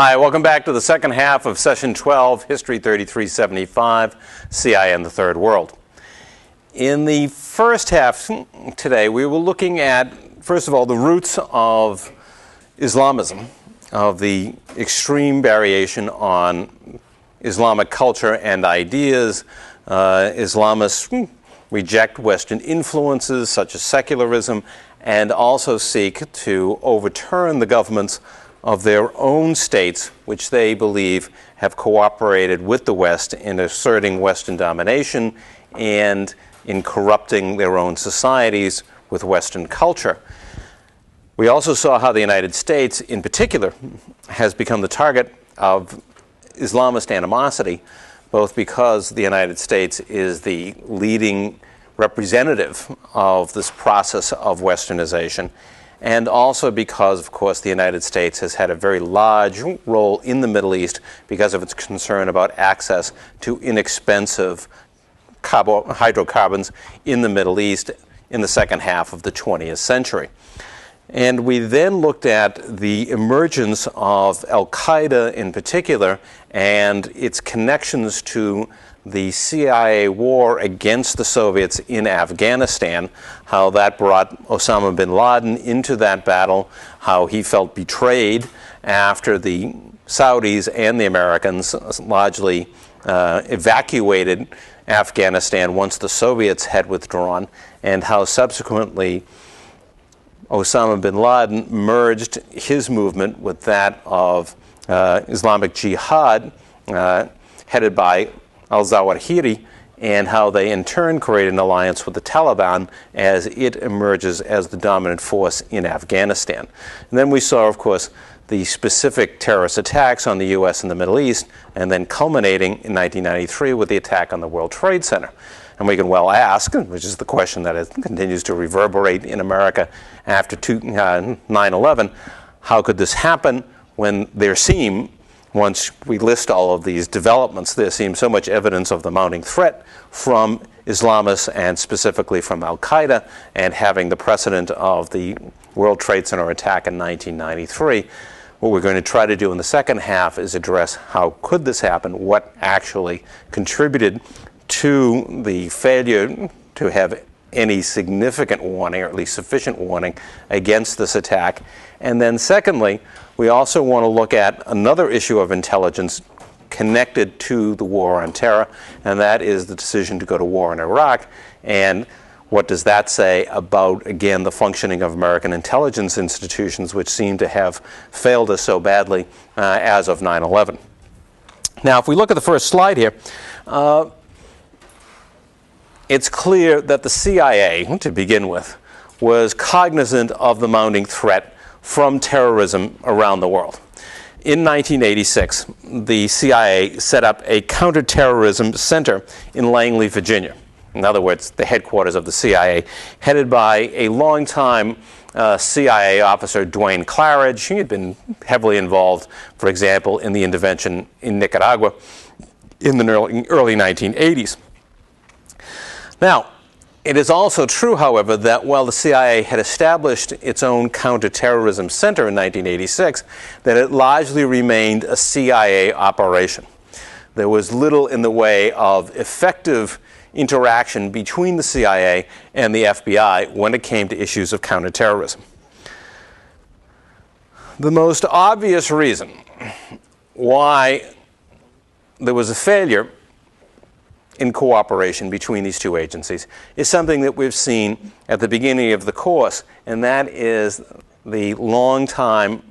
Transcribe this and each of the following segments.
Hi, welcome back to the second half of Session 12, History 3375, CIA and the Third World. In the first half today, we were looking at, first of all, the roots of Islamism, of the extreme variation on Islamic culture and ideas. Islamists reject Western influences such as secularism and also seek to overturn the governments of their own states, which they believe have cooperated with the West in asserting Western domination and in corrupting their own societies with Western culture. We also saw how the United States, in particular, has become the target of Islamist animosity, both because the United States is the leading representative of this process of Westernization, and also because, of course, the United States has had a very large role in the Middle East because of its concern about access to inexpensive hydrocarbons in the Middle East in the second half of the 20th century. And we then looked at the emergence of Al-Qaeda in particular and its connections to the CIA war against the Soviets in Afghanistan, how that brought Osama bin Laden into that battle, how he felt betrayed after the Saudis and the Americans largely evacuated Afghanistan once the Soviets had withdrawn, and how subsequently Osama bin Laden merged his movement with that of Islamic Jihad, headed by al-Zawahiri, and how they in turn created an alliance with the Taliban as it emerges as the dominant force in Afghanistan. And then we saw, of course, the specific terrorist attacks on the U.S. and the Middle East, and then culminating in 1993 with the attack on the World Trade Center. And we can well ask, which is the question that continues to reverberate in America after 9/11, how could this happen when there seemed, once we list all of these developments, there seems so much evidence of the mounting threat from Islamists and specifically from Al-Qaeda, and having the precedent of the World Trade Center attack in 1993. What we're going to try to do in the second half is address how could this happen, what actually contributed to the failure to have any significant warning, or at least sufficient warning, against this attack. And then secondly, we also want to look at another issue of intelligence connected to the war on terror, and that is the decision to go to war in Iraq. And what does that say about, again, the functioning of American intelligence institutions, which seem to have failed us so badly as of 9/11. Now, if we look at the first slide here, it's clear that the CIA, to begin with, was cognizant of the mounting threat from terrorism around the world. In 1986, the CIA set up a counterterrorism center in Langley, Virginia. In other words, the headquarters of the CIA, headed by a longtime CIA officer, Dwayne Claridge. He had been heavily involved, for example, in the intervention in Nicaragua in the early 1980s. Now, it is also true, however, that while the CIA had established its own counterterrorism center in 1986, that it largely remained a CIA operation. There was little in the way of effective interaction between the CIA and the FBI when it came to issues of counterterrorism. The most obvious reason why there was a failure in cooperation between these two agencies is something that we've seen at the beginning of the course, and that is the long-time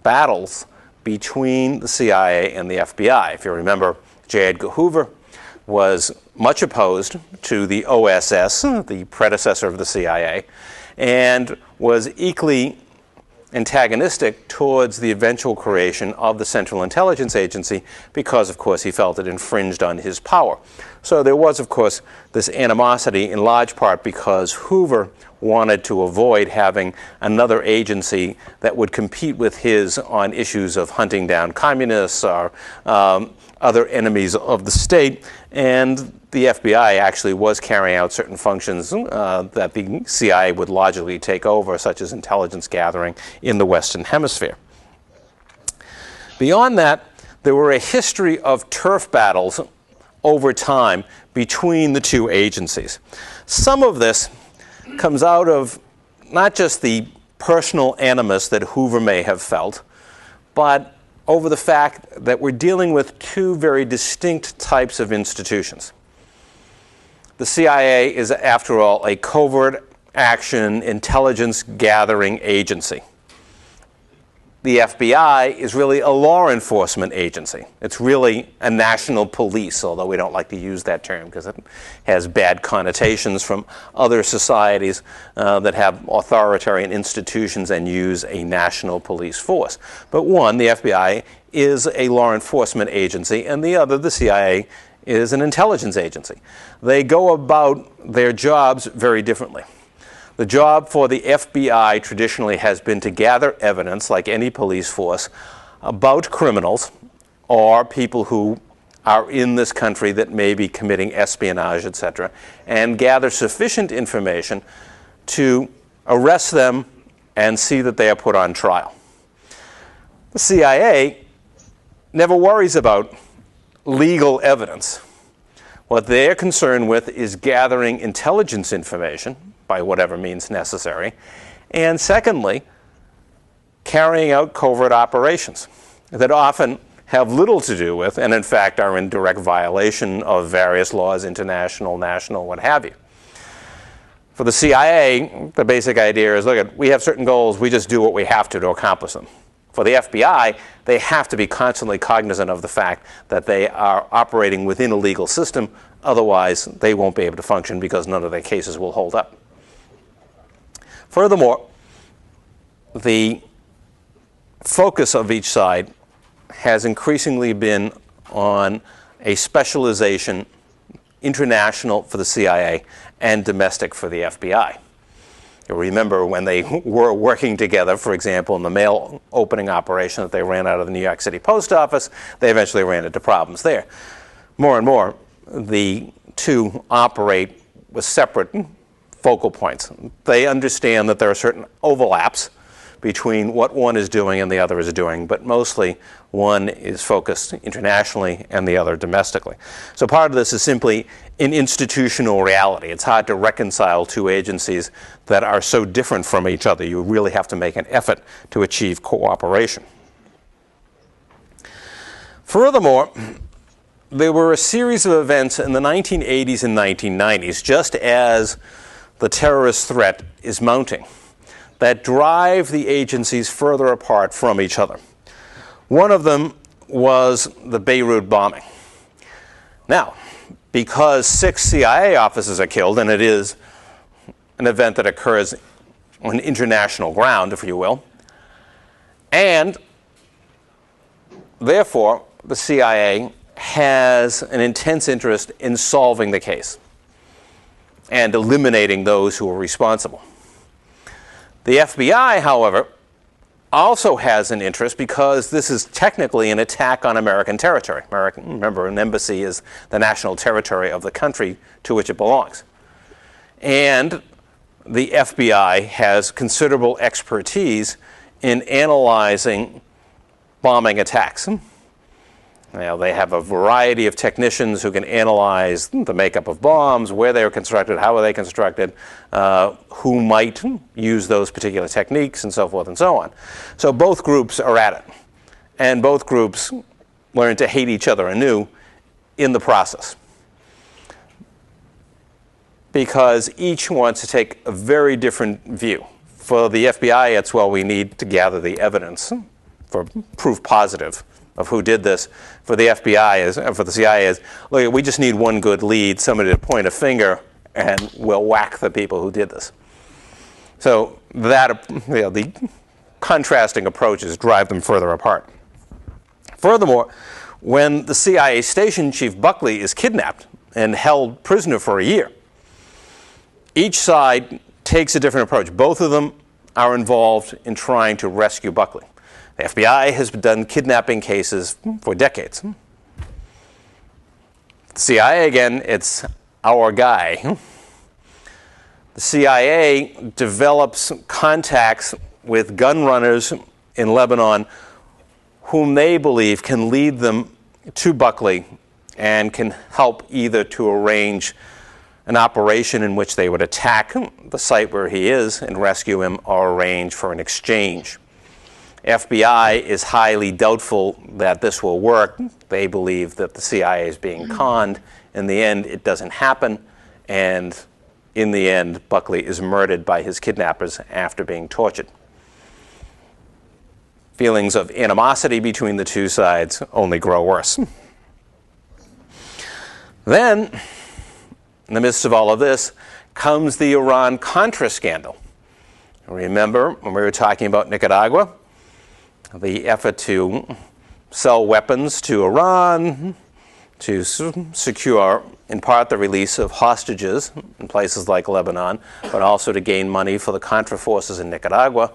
battles between the CIA and the FBI. If you remember, J. Edgar Hoover was much opposed to the OSS, the predecessor of the CIA, and was equally antagonistic towards the eventual creation of the Central Intelligence Agency because, of course, he felt it infringed on his power. So there was, of course, this animosity in large part because Hoover wanted to avoid having another agency that would compete with his on issues of hunting down communists or other enemies of the state, and the FBI actually was carrying out certain functions that the CIA would logically take over, such as intelligence gathering in the Western Hemisphere. Beyond that, there were a history of turf battles over time between the two agencies. Some of this comes out of not just the personal animus that Hoover may have felt, but over the fact that we're dealing with two very distinct types of institutions. The CIA is, after all, a covert action intelligence gathering agency. The FBI is really a law enforcement agency. It's really a national police, although we don't like to use that term because it has bad connotations from other societies that have authoritarian institutions and use a national police force. But one, the FBI, is a law enforcement agency, and the other, the CIA, is an intelligence agency. They go about their jobs very differently. The job for the FBI traditionally has been to gather evidence, like any police force, about criminals or people who are in this country that may be committing espionage, etc., and gather sufficient information to arrest them and see that they are put on trial. The CIA never worries about legal evidence. What they're concerned with is gathering intelligence information by whatever means necessary, and secondly, carrying out covert operations that often have little to do with, and in fact are in direct violation of various laws, international, national, what have you. For the CIA, the basic idea is, look, we have certain goals, we just do what we have to accomplish them. For the FBI, they have to be constantly cognizant of the fact that they are operating within a legal system, otherwise they won't be able to function because none of their cases will hold up. Furthermore, the focus of each side has increasingly been on a specialization, international for the CIA and domestic for the FBI. You'll remember when they were working together, for example, in the mail opening operation that they ran out of the New York City Post Office, they eventually ran into problems there. More and more, the two operate with separate focal points. They understand that there are certain overlaps between what one is doing and the other is doing, but mostly one is focused internationally and the other domestically. So part of this is simply an institutional reality. It's hard to reconcile two agencies that are so different from each other. You really have to make an effort to achieve cooperation. Furthermore, there were a series of events in the 1980s and 1990s, just as the terrorist threat is mounting, that drive the agencies further apart from each other. One of them was the Beirut bombing. Now, because 6 CIA officers are killed, and it is an event that occurs on international ground, if you will, and therefore the CIA has an intense interest in solving the case and eliminating those who are responsible. The FBI, however, also has an interest because this is technically an attack on American territory. Remember, an embassy is the national territory of the country to which it belongs. And the FBI has considerable expertise in analyzing bombing attacks. Now, they have a variety of technicians who can analyze the makeup of bombs, where they were constructed, how are they constructed, who might use those particular techniques, and so forth and so on. So both groups are at it. And both groups learn to hate each other anew in the process, because each wants to take a very different view. For the FBI, it's, well, we need to gather the evidence for proof positive of who did this. For the FBI, for the CIA, is, look, we just need one good lead, somebody to point a finger, and we'll whack the people who did this. So that, the contrasting approaches drive them further apart. Furthermore, when the CIA station chief Buckley is kidnapped and held prisoner for a year, each side takes a different approach. Both of them are involved in trying to rescue Buckley. The FBI has done kidnapping cases for decades. The CIA, again, it's our guy. The CIA develops contacts with gun runners in Lebanon whom they believe can lead them to Buckley and can help either to arrange an operation in which they would attack the site where he is and rescue him, or arrange for an exchange. FBI is highly doubtful that this will work. They believe that the CIA is being conned. In the end, it doesn't happen, and in the end, Buckley is murdered by his kidnappers after being tortured. Feelings of animosity between the two sides only grow worse. Then, in the midst of all of this, comes the Iran-Contra scandal. Remember when we were talking about Nicaragua? The effort to sell weapons to Iran, to secure, in part, the release of hostages in places like Lebanon, but also to gain money for the Contra forces in Nicaragua.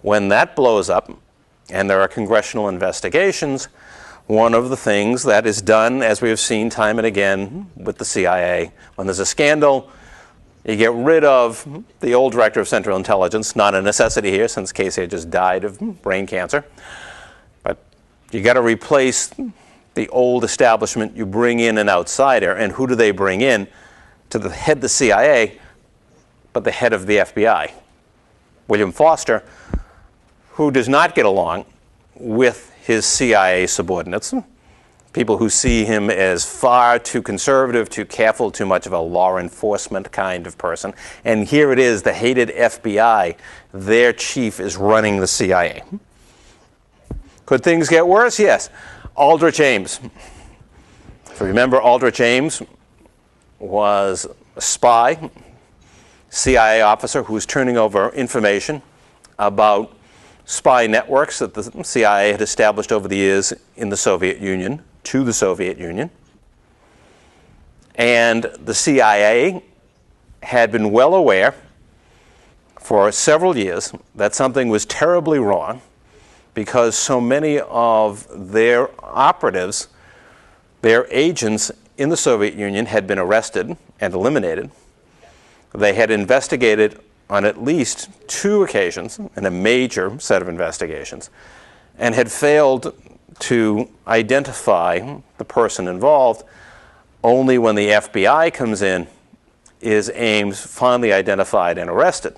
When that blows up, and there are congressional investigations, one of the things that is done, as we have seen time and again with the CIA, when there's a scandal, you get rid of the old director of Central Intelligence, not a necessity here since Casey had just died of brain cancer. But you got to replace the old establishment. You bring in an outsider. And who do they bring in? To the head of the CIA, but the head of the FBI, William Foster, who does not get along with his CIA subordinates, people who see him as far too conservative, too careful, too much of a law enforcement kind of person. And here it is, the hated FBI, their chief is running the CIA. Could things get worse? Yes. Aldrich Ames. If you remember, Aldrich Ames was a spy, CIA officer who was turning over information about spy networks that the CIA had established over the years in the Soviet Union, to the Soviet Union. And the CIA had been well aware for several years that something was terribly wrong because so many of their operatives, their agents in the Soviet Union had been arrested and eliminated. They had investigated on at least 2 occasions in a major set of investigations and had failed to identify the person involved. Only when the FBI comes in is Ames finally identified and arrested.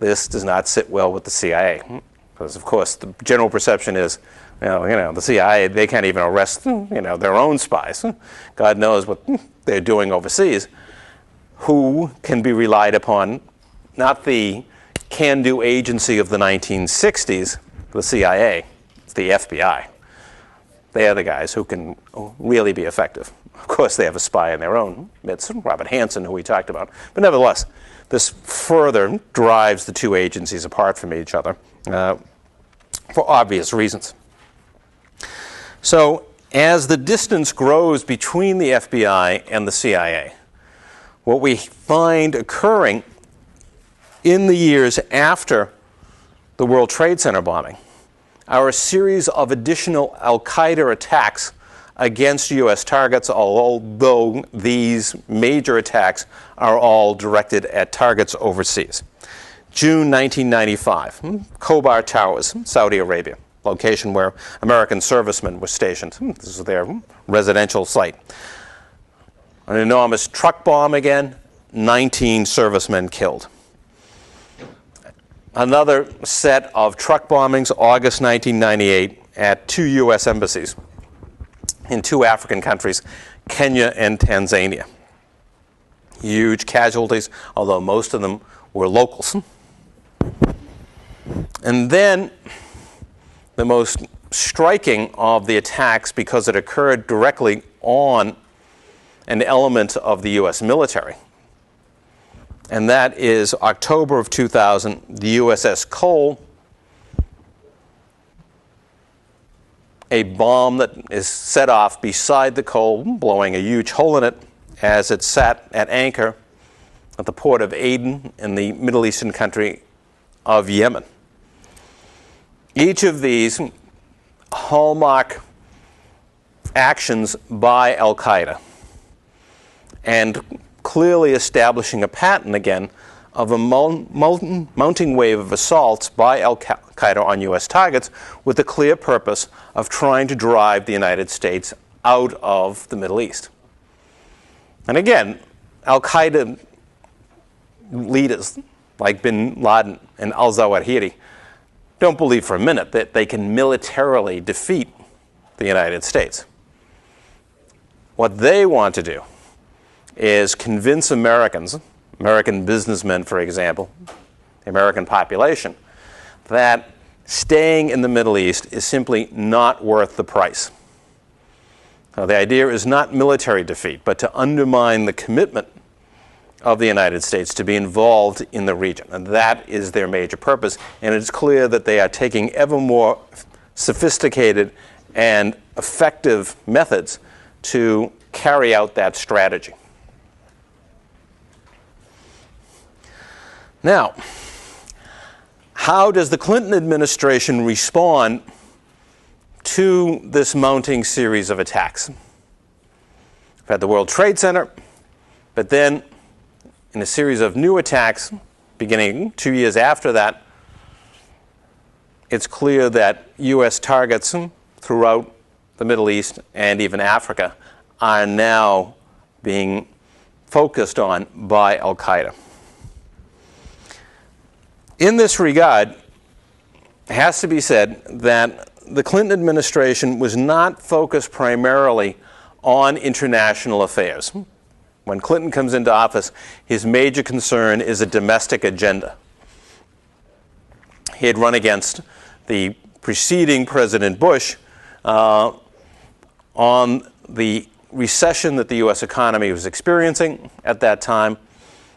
This does not sit well with the CIA because, of course, the general perception is, the CIA, they can't even arrest, their own spies. God knows what they're doing overseas. Who can be relied upon? Not the can-do agency of the 1960s, the CIA. It's the FBI. They are the guys who can really be effective. Of course, they have a spy in their own midst, Robert Hansen, who we talked about. But nevertheless, this further drives the two agencies apart from each other for obvious reasons. So as the distance grows between the FBI and the CIA, what we find occurring in the years after the World Trade Center bombing are a series of additional al-Qaeda attacks against U.S. targets, although these major attacks are all directed at targets overseas. June 1995, Khobar Towers, Saudi Arabia, location where American servicemen were stationed. This is their residential site. An enormous truck bomb again, 19 servicemen killed. Another set of truck bombings, August 1998, at 2 U.S. embassies in 2 African countries, Kenya and Tanzania. Huge casualties, although most of them were locals. And then the most striking of the attacks, because it occurred directly on an element of the U.S. military, and that is October of 2000, the USS Cole, a bomb that is set off beside the Cole, blowing a huge hole in it as it sat at anchor at the port of Aden in the Middle Eastern country of Yemen. Each of these hallmark actions by al-Qaeda, and clearly establishing a pattern again of a mounting wave of assaults by al-Qaeda on U.S. targets with the clear purpose of trying to drive the United States out of the Middle East. And again, al-Qaeda leaders like bin Laden and al-Zawahiri don't believe for a minute that they can militarily defeat the United States. What they want to do is convince Americans, American businessmen, for example, the American population, that staying in the Middle East is simply not worth the price. Now, the idea is not military defeat, but to undermine the commitment of the United States to be involved in the region. And that is their major purpose. And it's clear that they are taking ever more sophisticated and effective methods to carry out that strategy. Now, how does the Clinton administration respond to this mounting series of attacks? We've had the World Trade Center, but then in a series of new attacks beginning 2 years after that, it's clear that U.S. targets throughout the Middle East and even Africa are now being focused on by al-Qaeda. In this regard, it has to be said that the Clinton administration was not focused primarily on international affairs. When Clinton comes into office, his major concern is a domestic agenda. He had run against the preceding President Bush on the recession that the U.S. economy was experiencing at that time,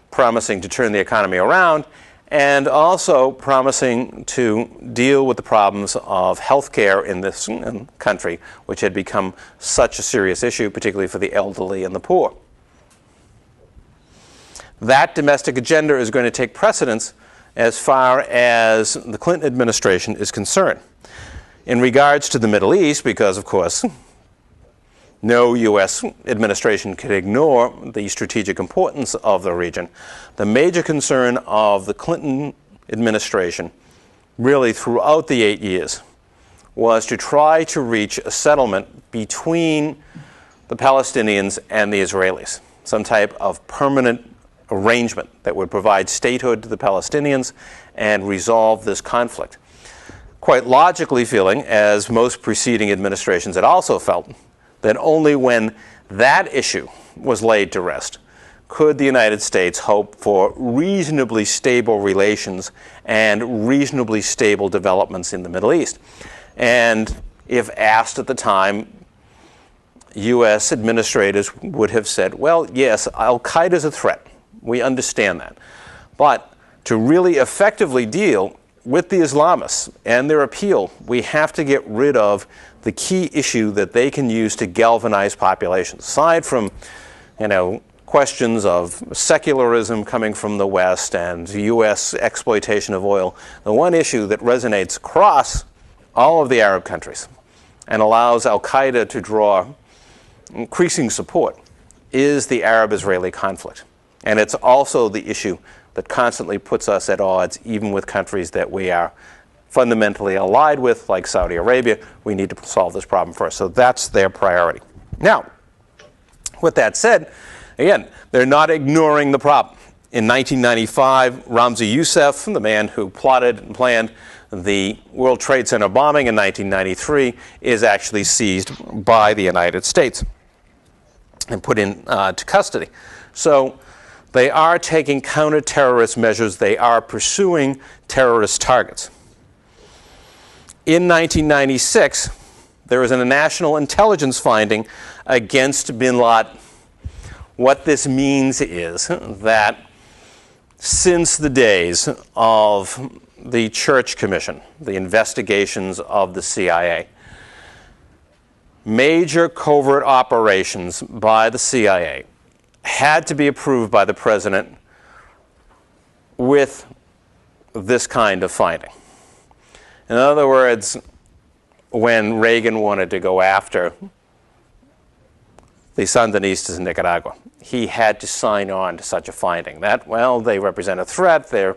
promising to turn the economy around, and also promising to deal with the problems of health care in this country, which had become such a serious issue, particularly for the elderly and the poor. That domestic agenda is going to take precedence as far as the Clinton administration is concerned. In regards to the Middle East, because, of course, no U.S. administration could ignore the strategic importance of the region, the major concern of the Clinton administration, really throughout the 8 years, was to try to reach a settlement between the Palestinians and the Israelis, some type of permanent arrangement that would provide statehood to the Palestinians and resolve this conflict. Quite logically feeling, as most preceding administrations had also felt, that only when that issue was laid to rest could the United States hope for reasonably stable relations and reasonably stable developments in the Middle East. And if asked at the time, U.S. administrators would have said, well, yes, al-Qaeda is a threat. We understand that. But to really effectively deal with the Islamists and their appeal, we have to get rid of the key issue that they can use to galvanize populations. Aside from, questions of secularism coming from the West and U.S. exploitation of oil, the one issue that resonates across all of the Arab countries and allows al-Qaeda to draw increasing support is the Arab-Israeli conflict. And it's also the issue that constantly puts us at odds, even with countries that we are fundamentally allied with, like Saudi Arabia. We need to solve this problem first. So that's their priority. Now, with that said, again, they're not ignoring the problem. In 1995, Ramzi Youssef, the man who plotted and planned the World Trade Center bombing in 1993, is actually seized by the United States and put into custody. So they are taking counter-terrorist measures. They are pursuing terrorist targets. In 1996, there was a national intelligence finding against bin Laden. What this means is that since the days of the Church Commission, the investigations of the CIA, major covert operations by the CIA had to be approved by the president with this kind of finding. In other words, when Reagan wanted to go after the Sandinistas in Nicaragua, he had to sign on to such a finding that, well, they represent a threat, they're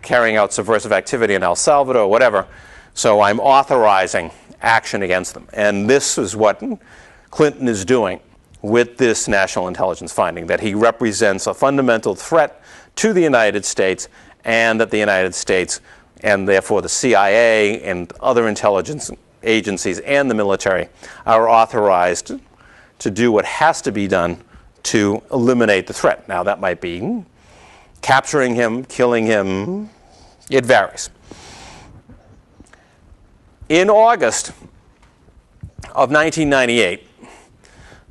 carrying out subversive activity in El Salvador, whatever, so I'm authorizing action against them. And this is what Clinton is doing with this national intelligence finding, that he represents a fundamental threat to the United States, and that the United States, and therefore the CIA and other intelligence agencies and the military, are authorized to do what has to be done to eliminate the threat. Now, that might be capturing him, killing him, it varies. In August of 1998,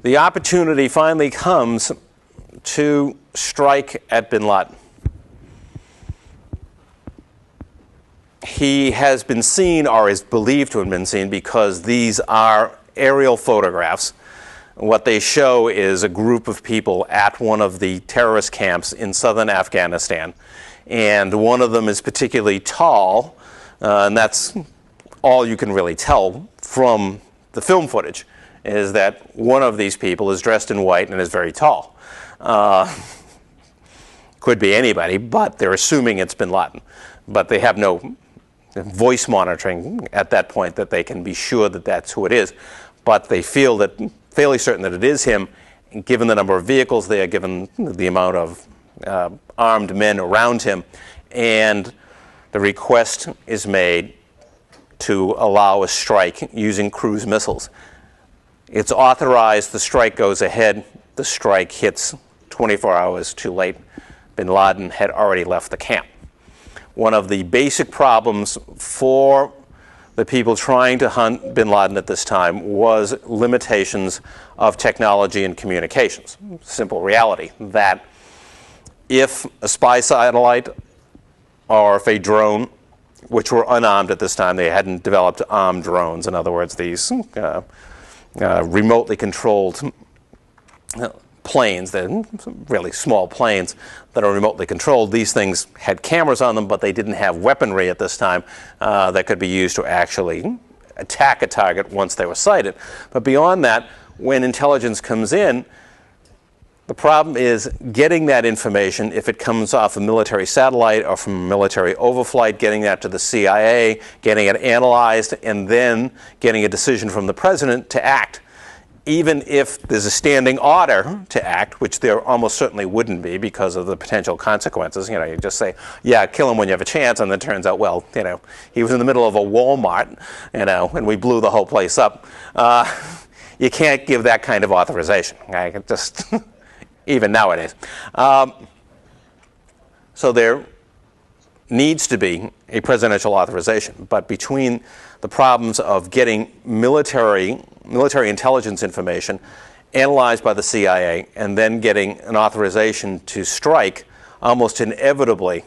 the opportunity finally comes to strike at bin Laden. He has been seen, or is believed to have been seen, because these are aerial photographs. What they show is a group of people at one of the terrorist camps in southern Afghanistan. And one of them is particularly tall, and that's all you can really tell from the film footage, is that one of these people is dressed in white and is very tall. Could be anybody, but they're assuming it's bin Laden. But they have no voice monitoring at that point that they can be sure that that's who it is. But they feel that, fairly certain that it is him, given the number of vehicles there, given the amount of armed men around him. And the request is made to allow a strike using cruise missiles. It's authorized, the strike goes ahead, the strike hits 24 hours too late. Bin Laden had already left the camp. One of the basic problems for the people trying to hunt bin Laden at this time was limitations of technology and communications. Simple reality that if a spy satellite or if a drone, which were unarmed at this time, they hadn't developed armed drones, in other words, these remotely controlled planes, they're really small planes that are remotely controlled. These things had cameras on them, but they didn't have weaponry at this time that could be used to actually attack a target once they were sighted. But beyond that, when intelligence comes in, the problem is getting that information, if it comes off a military satellite or from a military overflight, getting that to the CIA, getting it analyzed, and then getting a decision from the president to act. Even if there's a standing order to act, which there almost certainly wouldn't be because of the potential consequences. You know, you just say, yeah, kill him when you have a chance, and then it turns out, well, you know, he was in the middle of a Walmart, you know, and we blew the whole place up. You can't give that kind of authorization. Okay? Just even nowadays. So there needs to be a presidential authorization, but between the problems of getting military intelligence information analyzed by the CIA and then getting an authorization to strike, almost inevitably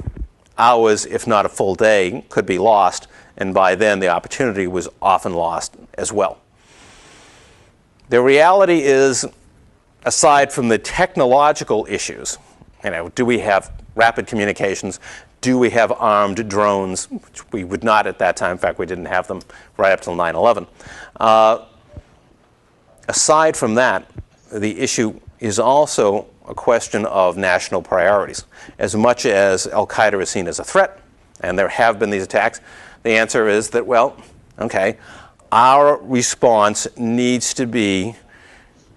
hours, if not a full day, could be lost, and by then the opportunity was often lost as well. The reality is, aside from the technological issues, you know, do we have rapid communications? Do we have armed drones? Which we would not at that time. In fact, we didn't have them right up till 9/11. Aside from that, the issue is also a question of national priorities. As much as al-Qaeda is seen as a threat, and there have been these attacks, the answer is that, well, okay, our response needs to be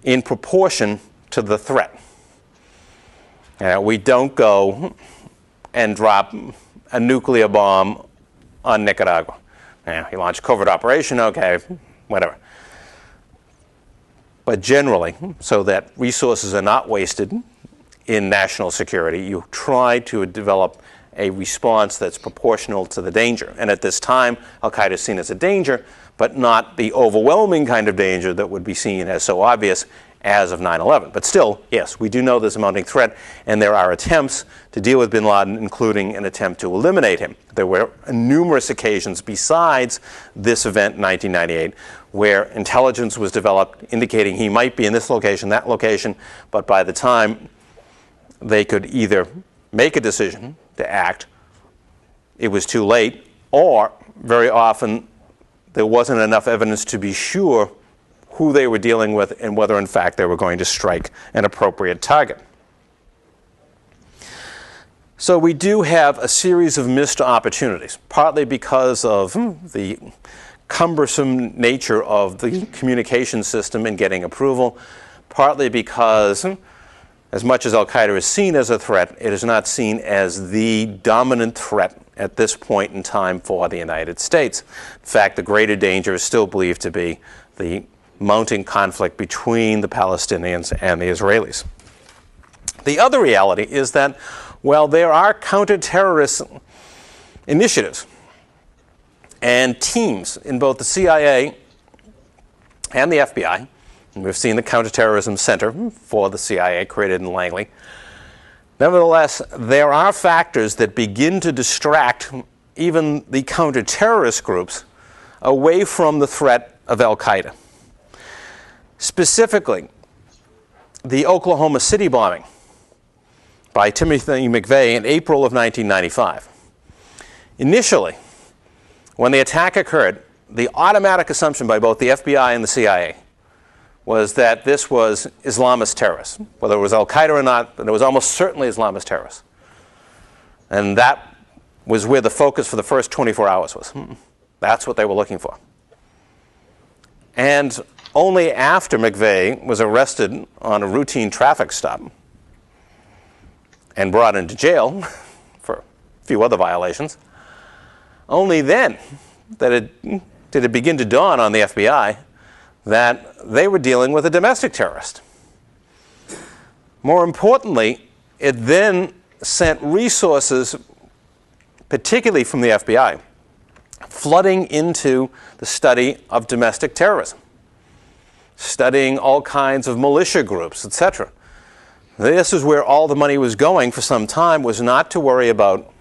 in proportion to the threat. We don't go and drop a nuclear bomb on Nicaragua. You launch a covert operation, okay, whatever. But generally, so that resources are not wasted in national security, you try to develop a response that's proportional to the danger. And at this time, al-Qaeda is seen as a danger, but not the overwhelming kind of danger that would be seen as so obvious as of 9/11. But still, yes, we do know there's a mounting threat, and there are attempts to deal with bin Laden, including an attempt to eliminate him. There were numerous occasions besides this event in 1998 where intelligence was developed indicating he might be in this location, that location, but by the time they could either make a decision to act, it was too late, or very often there wasn't enough evidence to be sure who they were dealing with and whether in fact they were going to strike an appropriate target. So we do have a series of missed opportunities, partly because of the cumbersome nature of the communication system in getting approval, partly because as much as al-Qaeda is seen as a threat, it is not seen as the dominant threat at this point in time for the United States. In fact, the greater danger is still believed to be the mounting conflict between the Palestinians and the Israelis. The other reality is that while there are counter-terrorist initiatives and teams in both the CIA and the FBI, and we've seen the Counterterrorism Center for the CIA created in Langley, nevertheless, there are factors that begin to distract even the counter-terrorist groups away from the threat of al-Qaeda. Specifically, the Oklahoma City bombing by Timothy McVeigh in April of 1995. Initially, when the attack occurred, the automatic assumption by both the FBI and the CIA was that this was Islamist terrorists. Whether it was al-Qaeda or not, but it was almost certainly Islamist terrorists. And that was where the focus for the first 24 hours was. That's what they were looking for. And only after McVeigh was arrested on a routine traffic stop and brought into jail for a few other violations, only then did it begin to dawn on the FBI that they were dealing with a domestic terrorist. More importantly, it then sent resources, particularly from the FBI, flooding into the study of domestic terrorism, studying all kinds of militia groups, etc. This is where all the money was going for some time, was not to worry about,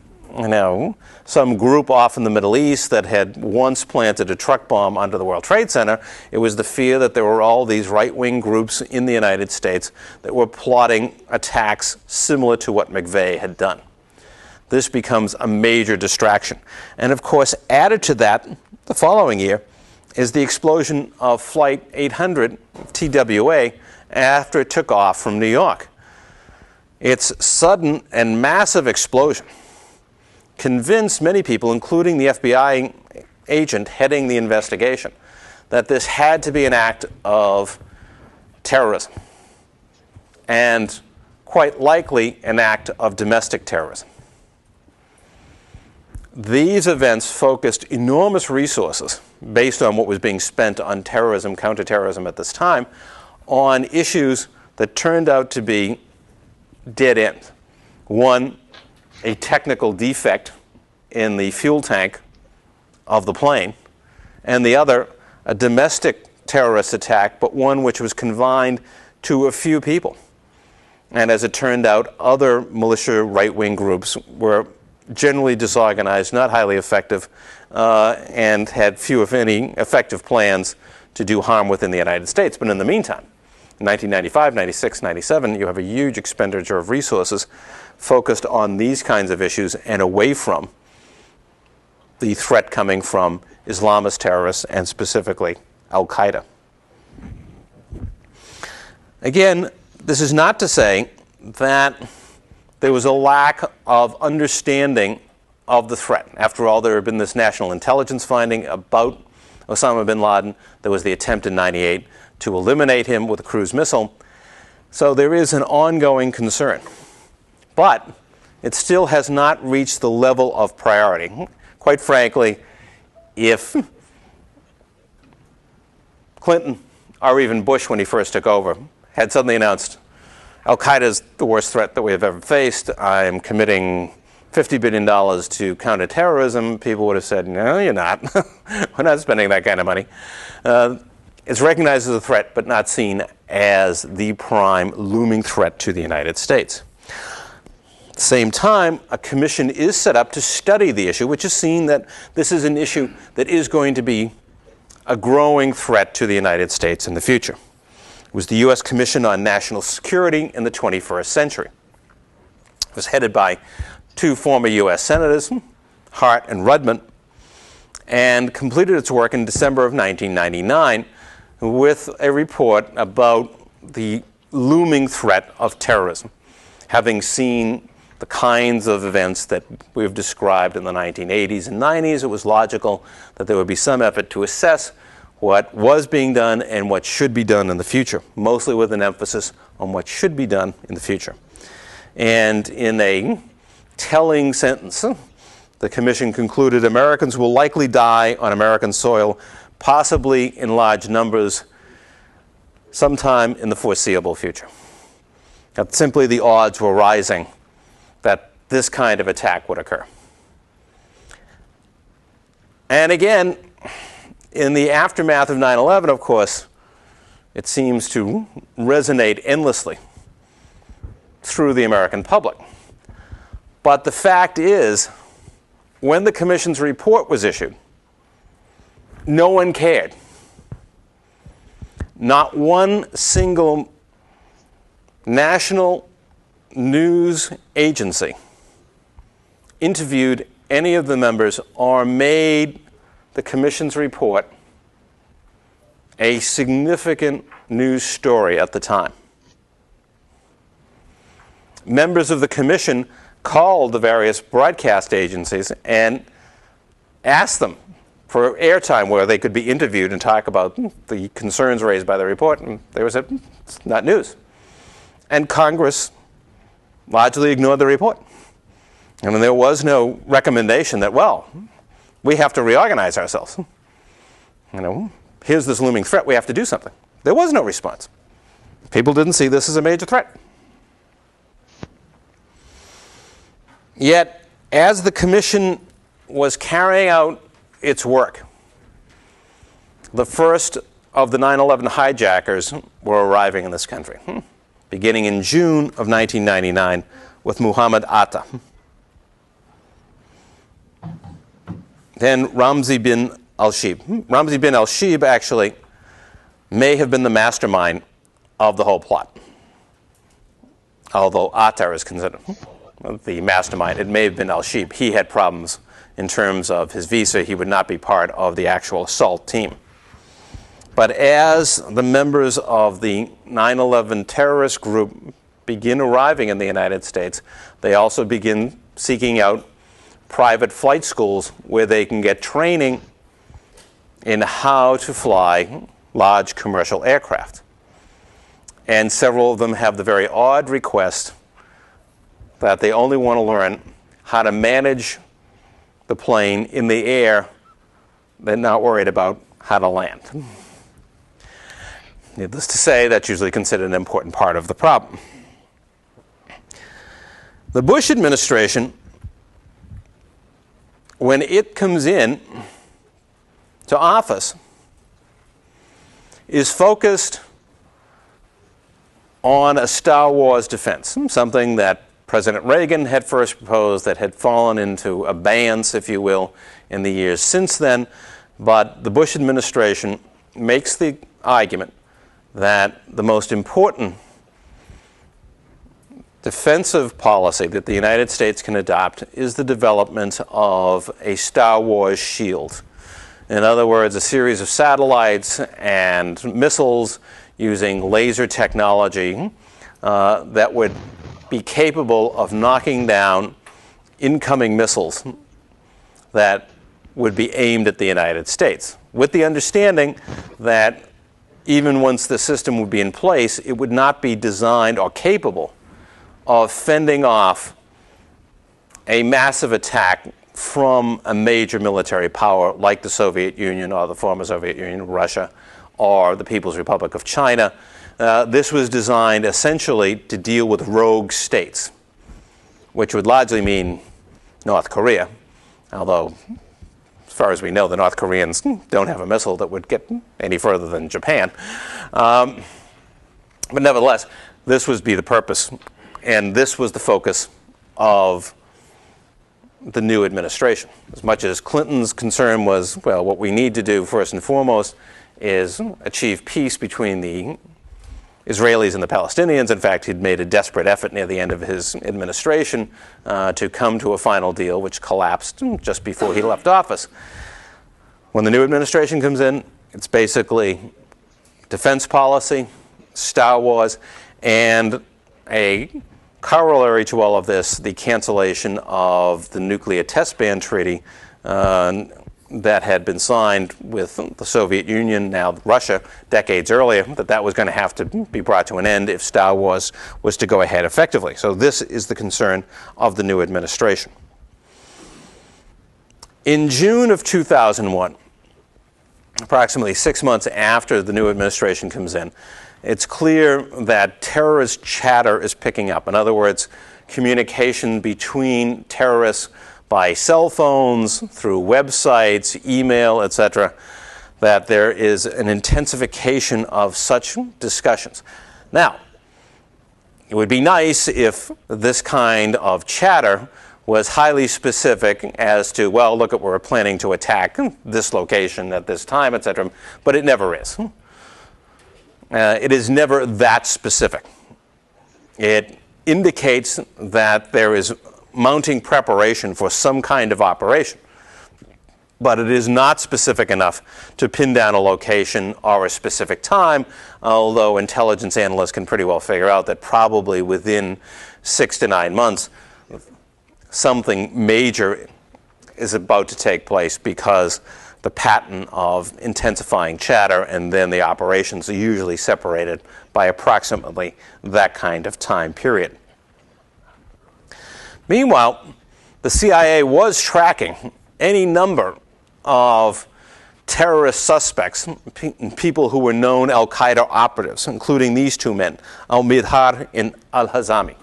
some group off in the Middle East that had once planted a truck bomb under the World Trade Center. It was the fear that there were all these right-wing groups in the United States that were plotting attacks similar to what McVeigh had done. This becomes a major distraction. And of course, added to that, the following year, is the explosion of Flight 800 TWA after it took off from New York. Its sudden and massive explosion convinced many people, including the FBI agent heading the investigation, that this had to be an act of terrorism and quite likely an act of domestic terrorism. These events focused enormous resources based on what was being spent on terrorism, counterterrorism at this time, on issues that turned out to be dead ends. One, a technical defect in the fuel tank of the plane, and the other, a domestic terrorist attack, but one which was confined to a few people. And as it turned out, other militia right-wing groups were generally disorganized, not highly effective, and had few, if any, effective plans to do harm within the United States. But in the meantime, in 1995, 96, 97, you have a huge expenditure of resources focused on these kinds of issues and away from the threat coming from Islamist terrorists and specifically al-Qaeda. Again, this is not to say that there was a lack of understanding of the threat. After all, there had been this national intelligence finding about Osama bin Laden. There was the attempt in '98 to eliminate him with a cruise missile. So there is an ongoing concern. But it still has not reached the level of priority. Quite frankly, if Clinton, or even Bush when he first took over, had suddenly announced, al-Qaeda is the worst threat that we have ever faced, I'm committing $50 billion to counterterrorism, people would have said, no, you're not. We're not spending that kind of money. It's recognized as a threat, but not seen as the prime looming threat to the United States. At the same time, a commission is set up to study the issue, which is seen that this is an issue that is going to be a growing threat to the United States in the future. It was the U.S. Commission on National Security in the 21st century. It was headed by two former U.S. senators, Hart and Rudman, and completed its work in December of 1999 with a report about the looming threat of terrorism. Having seen the kinds of events that we've described in the 1980s and 90s, it was logical that there would be some effort to assess what was being done and what should be done in the future, mostly with an emphasis on what should be done in the future. And in a telling sentence, the Commission concluded Americans will likely die on American soil, possibly in large numbers, sometime in the foreseeable future. That simply the odds were rising that this kind of attack would occur. And again, in the aftermath of 9/11, of course, it seems to resonate endlessly through the American public. But the fact is, when the Commission's report was issued, no one cared. Not one single national news agency interviewed any of the members or made the Commission's report a significant news story at the time. Members of the Commission called the various broadcast agencies and asked them for airtime where they could be interviewed and talk about the concerns raised by the report, and they were said, it's not news. And Congress largely ignored the report. And there was no recommendation that, well, we have to reorganize ourselves. Here's this looming threat, we have to do something. There was no response. People didn't see this as a major threat. Yet, as the Commission was carrying out its work, the first of the 9/11 hijackers were arriving in this country, beginning in June of 1999 with Muhammad Atta. Then Ramzi bin al-Shibh. Ramzi bin al-Shibh actually may have been the mastermind of the whole plot. Although Atta is considered the mastermind, it may have been al-Shibh. He had problems in terms of his visa. He would not be part of the actual assault team. But as the members of the 9/11 terrorist group begin arriving in the United States, they also begin seeking out private flight schools where they can get training in how to fly large commercial aircraft. And several of them have the very odd request that they only want to learn how to manage the plane in the air. They're not worried about how to land. Needless to say, that's usually considered an important part of the problem. The Bush administration, when it comes in to office, is focused on a Star Wars defense, something that President Reagan had first proposed that had fallen into abeyance, if you will, in the years since then. But the Bush administration makes the argument that the most important defensive policy that the United States can adopt is the development of a Star Wars shield. In other words, a series of satellites and missiles using laser technology that would be capable of knocking down incoming missiles that would be aimed at the United States, with the understanding that even once the system would be in place, it would not be designed or capable of fending off a massive attack from a major military power like the Soviet Union or the former Soviet Union, Russia, or the People's Republic of China. This was designed essentially to deal with rogue states, which would largely mean North Korea, although as far as we know, the North Koreans don't have a missile that would get any further than Japan. But nevertheless, this would be the purpose, and this was the focus of the new administration. As much as Clinton's concern was, well, what we need to do first and foremost is achieve peace between the Israelis and the Palestinians. In fact, he'd made a desperate effort near the end of his administration to come to a final deal, which collapsed just before he left office. When the new administration comes in, it's basically defense policy, Star Wars, and a corollary to all of this, the cancellation of the nuclear test ban treaty that had been signed with the Soviet Union, now Russia, decades earlier, that was going to have to be brought to an end if Star Wars was to go ahead effectively. So this is the concern of the new administration. In June of 2001, approximately 6 months after the new administration comes in, it's clear that terrorist chatter is picking up. In other words, communication between terrorists by cell phones, through websites, email, etc., that there is an intensification of such discussions. Now, it would be nice if this kind of chatter was highly specific as to, well, look, we're planning to attack this location at this time, etc., but it never is. It is never that specific. It indicates that there is mounting preparation for some kind of operation, but it is not specific enough to pin down a location or a specific time, although intelligence analysts can pretty well figure out that probably within 6 to 9 months, something major is about to take place, because the pattern of intensifying chatter and then the operations are usually separated by approximately that kind of time period. Meanwhile, the CIA was tracking any number of terrorist suspects, people who were known al-Qaeda operatives, including these two men, al-Midhar and al-Hazmi,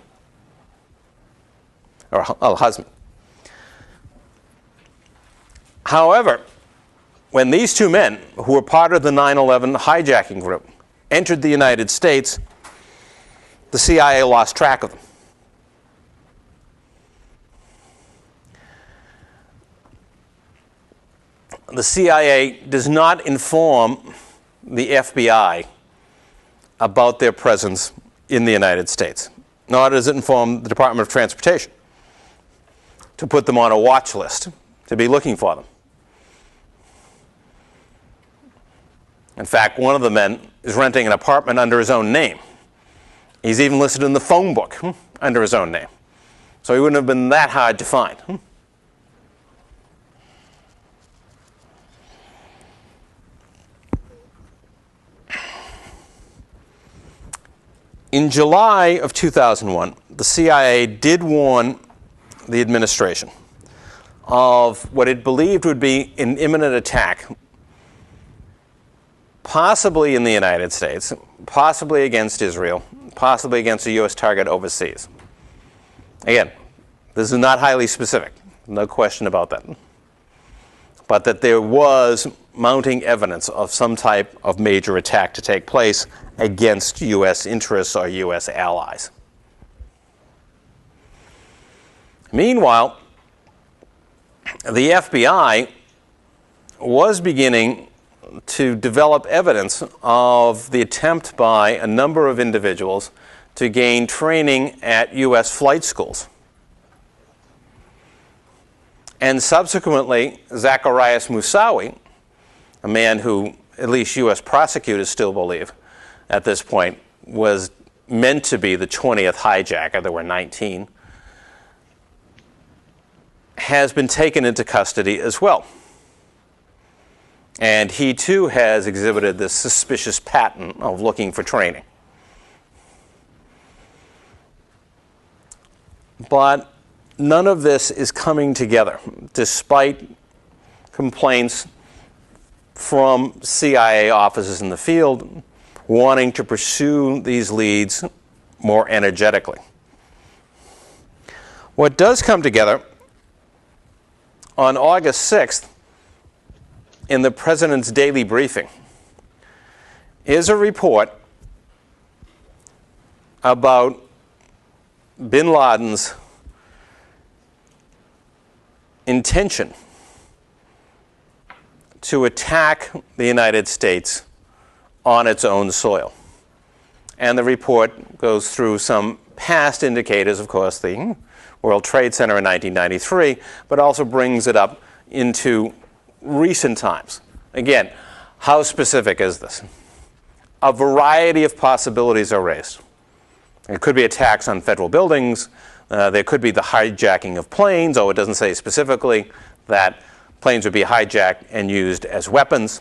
or al-Hazmi. However, when these two men, who were part of the 9/11 hijacking group, entered the United States, the CIA lost track of them. The CIA does not inform the FBI about their presence in the United States, nor does it inform the Department of Transportation to put them on a watch list, to be looking for them. In fact, one of the men is renting an apartment under his own name. He's even listed in the phone book under his own name. So he wouldn't have been that hard to find. In July of 2001, the CIA did warn the administration of what it believed would be an imminent attack, possibly in the United States, possibly against Israel, possibly against a U.S. target overseas. Again, this is not highly specific, no question about that. But that there was mounting evidence of some type of major attack to take place against U.S. interests or U.S. allies. Meanwhile, the FBI was beginning to develop evidence of the attempt by a number of individuals to gain training at U.S. flight schools. And subsequently, Zacarias Moussaoui, a man who at least U.S. prosecutors still believe at this point was meant to be the 20th hijacker, there were 19, has been taken into custody as well. And he too has exhibited this suspicious pattern of looking for training. But none of this is coming together, despite complaints from CIA officers in the field wanting to pursue these leads more energetically. What does come together on August 6th in the President's daily briefing is a report about bin Laden's intention to attack the United States on its own soil. And the report goes through some past indicators, of course, the World Trade Center in 1993, but also brings it up into recent times. Again, how specific is this? a variety of possibilities are raised. It could be attacks on federal buildings. There could be the hijacking of planes, although it doesn't say specifically that planes would be hijacked and used as weapons.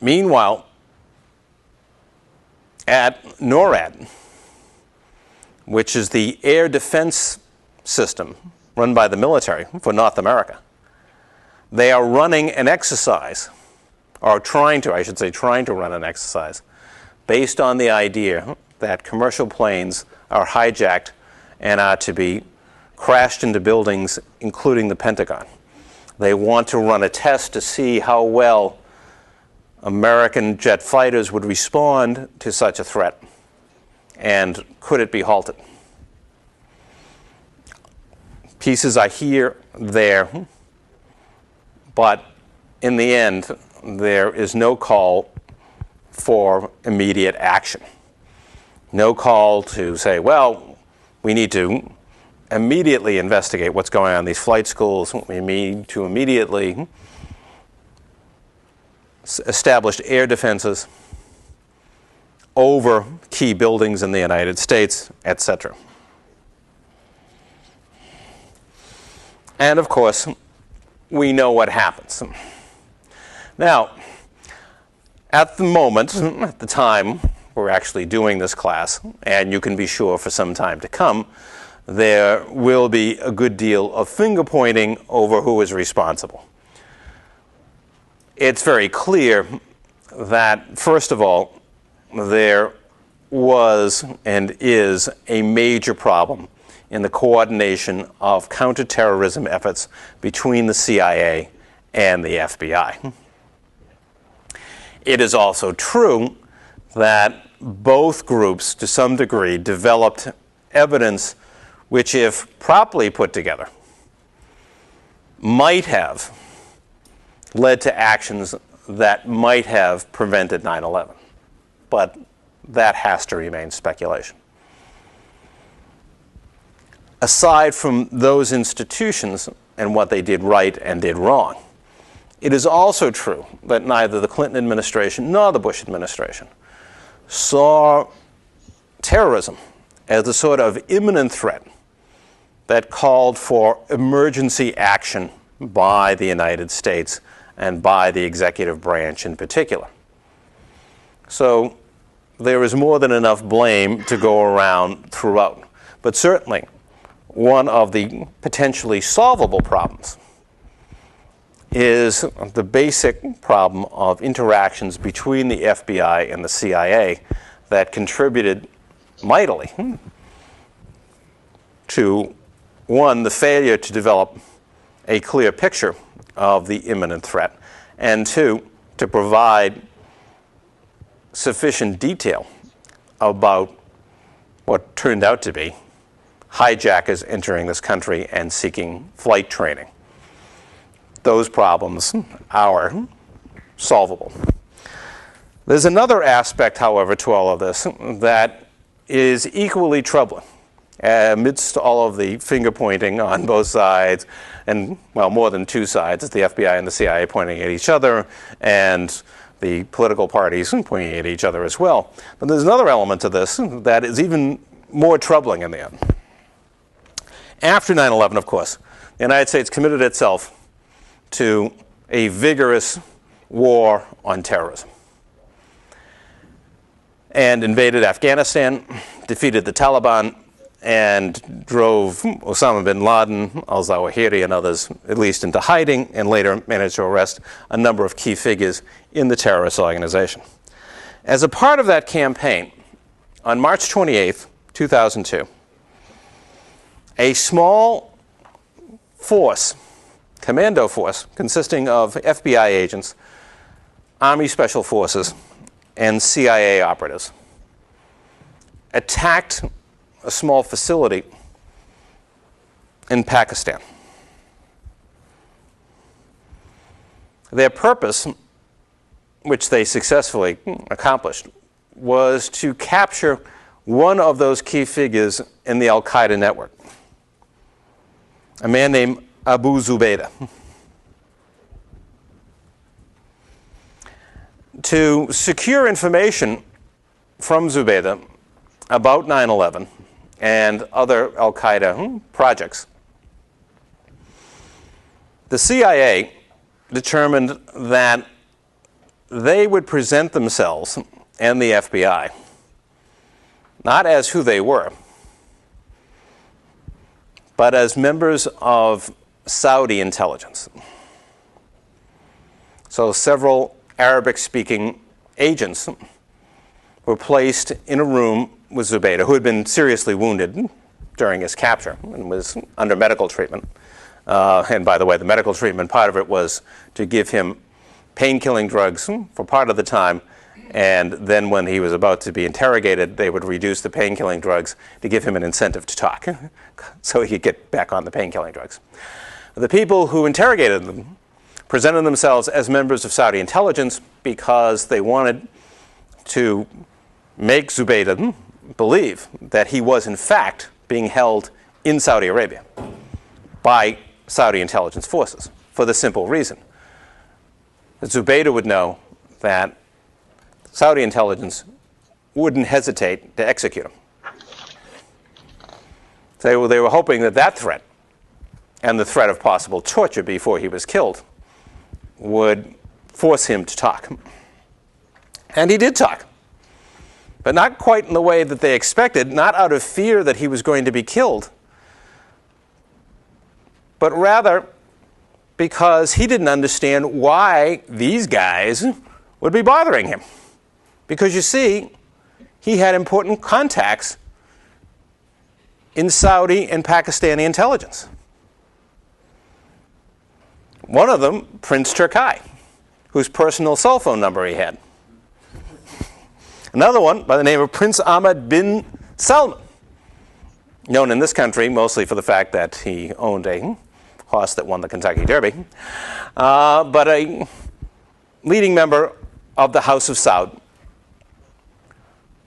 Meanwhile, at NORAD, which is the air defense system run by the military for North America, they are running an exercise, or trying to run an exercise, based on the idea that commercial planes are hijacked and are to be crashed into buildings, including the Pentagon. They want to run a test to see how well American jet fighters would respond to such a threat, and could it be halted. Pieces are here, there, but in the end, there is no call for immediate action. No call to say, well, we need to immediately investigate what's going on in these flight schools. We need to immediately establish air defenses over key buildings in the United States, etc. And of course, we know what happens. Now, at the moment, at the time we're actually doing this class, and you can be sure for some time to come, there will be a good deal of finger pointing over who is responsible. It's very clear that, first of all, there was and is a major problem in the coordination of counterterrorism efforts between the CIA and the FBI. It is also true that both groups, to some degree, developed evidence which, if properly put together, might have led to actions that might have prevented 9/11. But that has to remain speculation. Aside from those institutions and what they did right and did wrong, it is also true that neither the Clinton administration nor the Bush administration saw terrorism as a sort of imminent threat that called for emergency action by the United States and by the executive branch in particular. So there is more than enough blame to go around throughout. But certainly, one of the potentially solvable problems is the basic problem of interactions between the FBI and the CIA that contributed mightily to, one, the failure to develop a clear picture of the imminent threat, and two, to provide sufficient detail about what turned out to be hijackers entering this country and seeking flight training. Those problems are solvable. There's another aspect, however, to all of this that is equally troubling. Amidst all of the finger pointing on both sides, and, well, more than two sides, it's the FBI and the CIA pointing at each other, and the political parties pointing at each other as well. But there's another element to this that is even more troubling in the end. After 9/11, of course, the United States committed itself to a vigorous war on terrorism and invaded Afghanistan, defeated the Taliban, and drove Osama bin Laden, al-Zawahiri, and others, at least into hiding, and later managed to arrest a number of key figures in the terrorist organization. As a part of that campaign, on March 28th, 2002, a small force, commando force, consisting of FBI agents, Army Special Forces, and CIA operatives, attacked a small facility in Pakistan. Their purpose, which they successfully accomplished, was to capture one of those key figures in the Al-Qaeda network, a man named Abu Zubaydah. to secure information from Zubaydah about 9/11 and other al-Qaeda projects. The CIA determined that they would present themselves and the FBI not as who they were, but as members of Saudi intelligence. So several Arabic-speaking agents were placed in a room with Zubaydah, who had been seriously wounded during his capture and was under medical treatment. And by the way, the medical treatment, part of it was to give him pain-killing drugs for part of the time, and then when he was about to be interrogated, they would reduce the pain-killing drugs to give him an incentive to talk, so he could get back on the pain-killing drugs. The people who interrogated them presented themselves as members of Saudi intelligence because they wanted to make Zubaydah believe that he was in fact being held in Saudi Arabia by Saudi intelligence forces, for the simple reason that Zubaydah would know that Saudi intelligence wouldn't hesitate to execute him. They were hoping that that threat and the threat of possible torture before he was killed would force him to talk. And he did talk, but not quite in the way that they expected, not out of fear that he was going to be killed, but rather because he didn't understand why these guys would be bothering him. Because you see, he had important contacts in Saudi and Pakistani intelligence. One of them, Prince Turkai, whose personal cell phone number he had. Another one by the name of Prince Ahmed bin Salman, known in this country mostly for the fact that he owned a horse that won the Kentucky Derby, but a leading member of the House of Saud,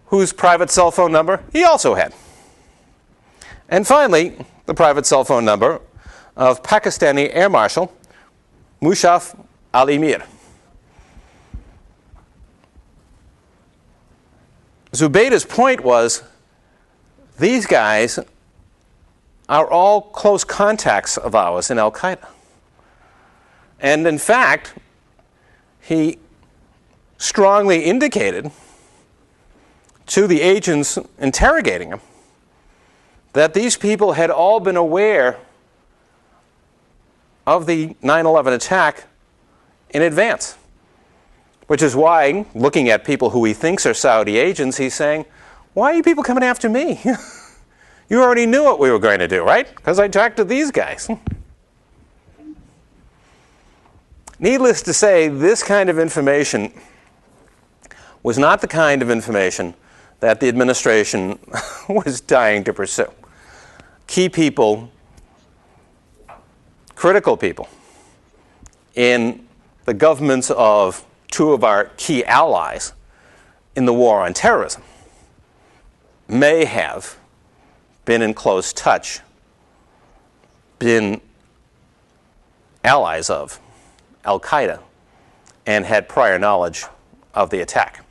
whose private cell phone number he also had. And finally, the private cell phone number of Pakistani Air Marshal Musharraf Ali Mir. Zubaydah's point was, these guys are all close contacts of ours in al-Qaeda. And in fact, he strongly indicated to the agents interrogating him that these people had all been aware of the 9/11 attack in advance. Which is why, looking at people who he thinks are Saudi agents, he's saying, why are you people coming after me? You already knew what we were going to do, right? Because I talked to these guys. Needless to say, this kind of information was not the kind of information that the administration was dying to pursue. Key people, critical people in the governments of two of our key allies in the war on terrorism may have been in close touch, been allies of al-Qaeda, and had prior knowledge of the attack.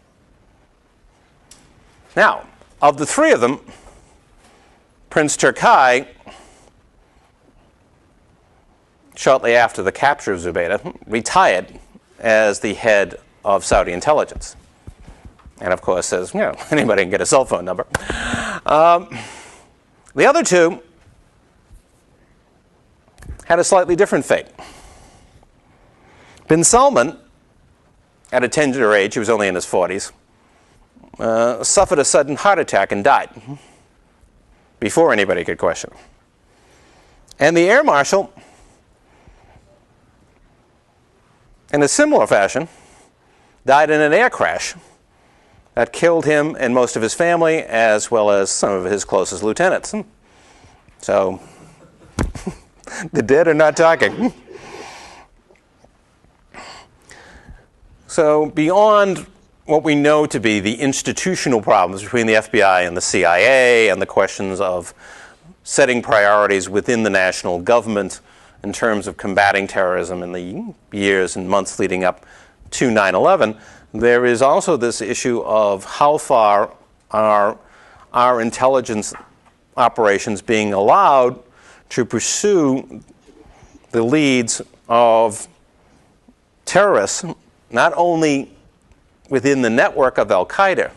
Now, of the three of them, Prince Turkai, shortly after the capture of Zubaydah, retired as the head of Saudi intelligence. And of course says, you know, anybody can get a cell phone number. The other two had a slightly different fate. Bin Salman, at a tender age, he was only in his 40s, suffered a sudden heart attack and died before anybody could question him. And the air marshal, in a similar fashion, died in an air crash that killed him and most of his family, as well as some of his closest lieutenants. So, the dead are not talking. So, beyond what we know to be the institutional problems between the FBI and the CIA and the questions of setting priorities within the national government in terms of combating terrorism in the years and months leading up to 9/11, there is also this issue of how far are our intelligence operations being allowed to pursue the leads of terrorists, not only within the network of Al-Qaeda,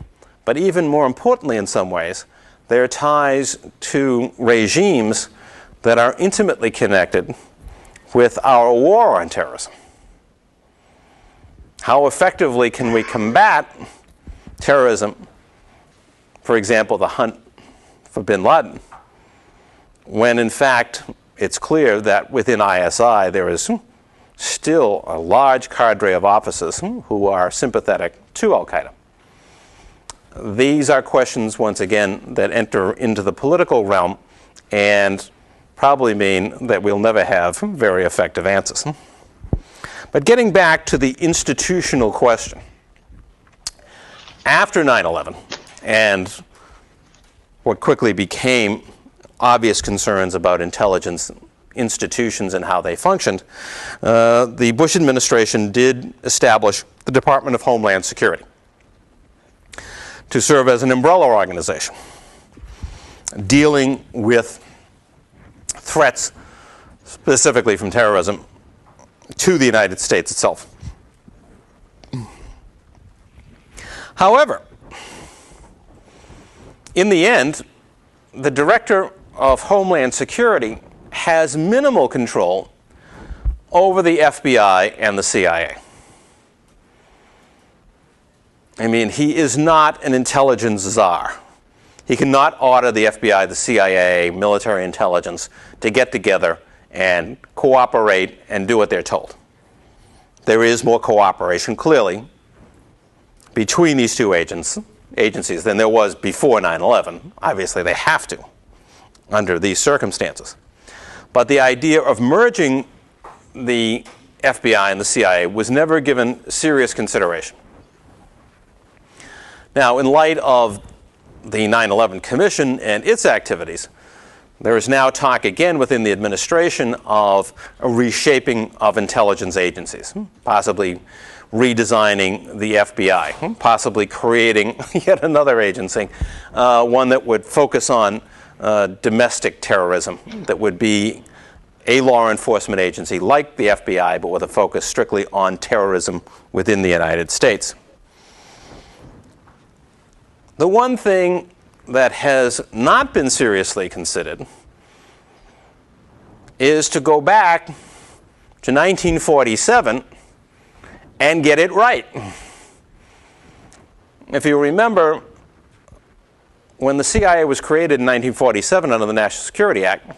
but even more importantly in some ways, their ties to regimes that are intimately connected with our war on terrorism. How effectively can we combat terrorism, for example, the hunt for bin Laden, when in fact it's clear that within ISI there is still a large cadre of officers who are sympathetic to Al-Qaeda. These are questions, once again, that enter into the political realm and probably mean that we'll never have very effective answers. But getting back to the institutional question, after 9/11 and what quickly became obvious concerns about intelligence institutions and how they functioned, the Bush administration did establish the Department of Homeland Security to serve as an umbrella organization dealing with threats specifically from terrorism to the United States itself. However, in the end, the Director of Homeland Security has minimal control over the FBI and the CIA. I mean, he is not an intelligence czar. He cannot order the FBI, the CIA, military intelligence to get together and cooperate and do what they're told. There is more cooperation, clearly, between these two agencies than there was before 9/11. Obviously, they have to, under these circumstances. But the idea of merging the FBI and the CIA was never given serious consideration. Now, in light of the 9/11 Commission and its activities, there is now talk again within the administration of a reshaping of intelligence agencies, possibly redesigning the FBI, possibly creating yet another agency, one that would focus on domestic terrorism, that would be a law enforcement agency like the FBI, but with a focus strictly on terrorism within the United States. The one thing that has not been seriously considered is to go back to 1947 and get it right. If you remember, when the CIA was created in 1947 under the National Security Act,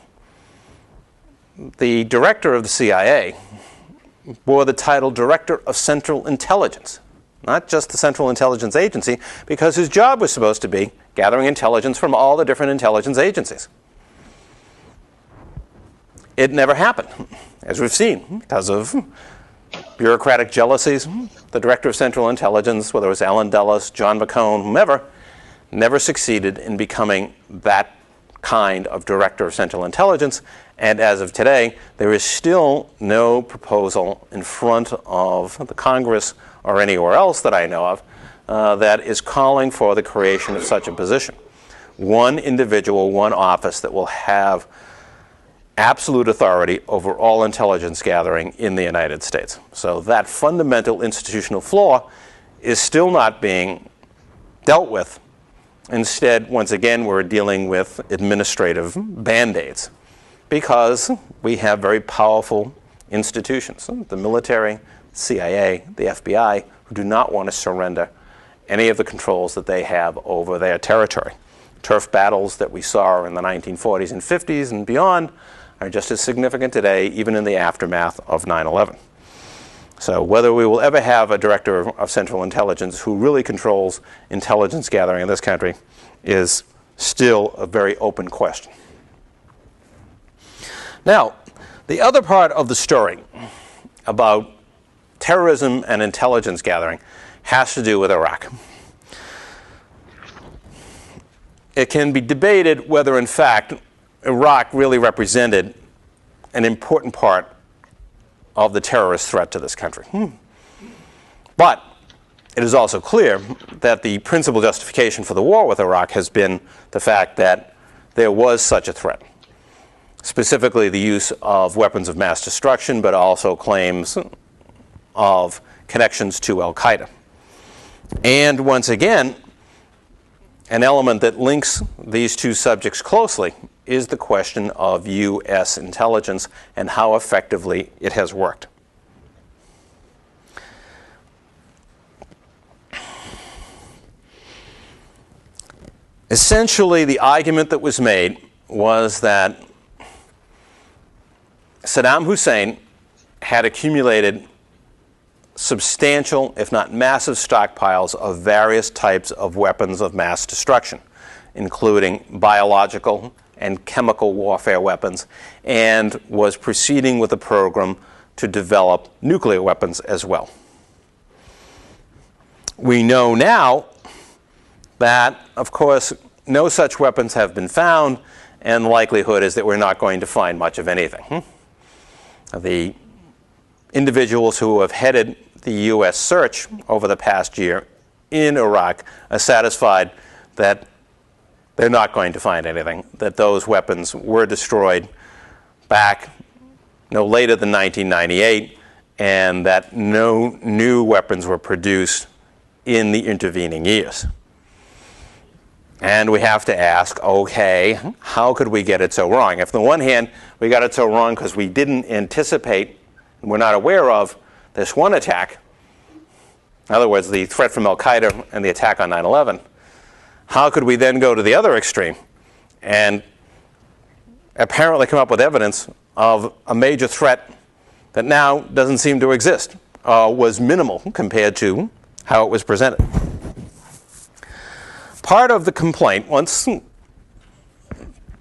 the director of the CIA bore the title Director of Central Intelligence, not just the Central Intelligence Agency, because his job was supposed to be gathering intelligence from all the different intelligence agencies. It never happened, as we've seen, because of bureaucratic jealousies. The Director of Central Intelligence, whether it was Allen Dulles, John McCone, whomever, never succeeded in becoming that kind of Director of Central Intelligence. And as of today, there is still no proposal in front of the Congress or anywhere else that I know of that is calling for the creation of such a position. One individual, one office that will have absolute authority over all intelligence gathering in the United States. So that fundamental institutional flaw is still not being dealt with. Instead, once again, we're dealing with administrative band-aids because we have very powerful institutions, the military, CIA, the FBI, who do not want to surrender any of the controls that they have over their territory. Turf battles that we saw in the 1940s and 50s and beyond are just as significant today, even in the aftermath of 9/11. So whether we will ever have a Director of Central Intelligence who really controls intelligence gathering in this country is still a very open question. Now, the other part of the story about terrorism and intelligence gathering has to do with Iraq. It can be debated whether, in fact, Iraq really represented an important part of the terrorist threat to this country. But it is also clear that the principal justification for the war with Iraq has been the fact that there was such a threat, specifically the use of weapons of mass destruction, but also claims of connections to al-Qaeda. And once again, an element that links these two subjects closely is the question of U.S. intelligence and how effectively it has worked. Essentially, the argument that was made was that Saddam Hussein had accumulated substantial, if not massive, stockpiles of various types of weapons of mass destruction, including biological and chemical warfare weapons, and was proceeding with a program to develop nuclear weapons as well. We know now that, of course, no such weapons have been found, and the likelihood is that we're not going to find much of anything. The individuals who have headed the U.S. search over the past year in Iraq are satisfied that they're not going to find anything, that those weapons were destroyed back no later than 1998, and that no new weapons were produced in the intervening years. And we have to ask, okay, how could we get it so wrong? If on the one hand, we got it so wrong because we didn't anticipate, and we're not aware of, this one attack, in other words, the threat from al-Qaeda and the attack on 9/11, how could we then go to the other extreme and apparently come up with evidence of a major threat that now doesn't seem to exist, was minimal compared to how it was presented? Part of the complaint, once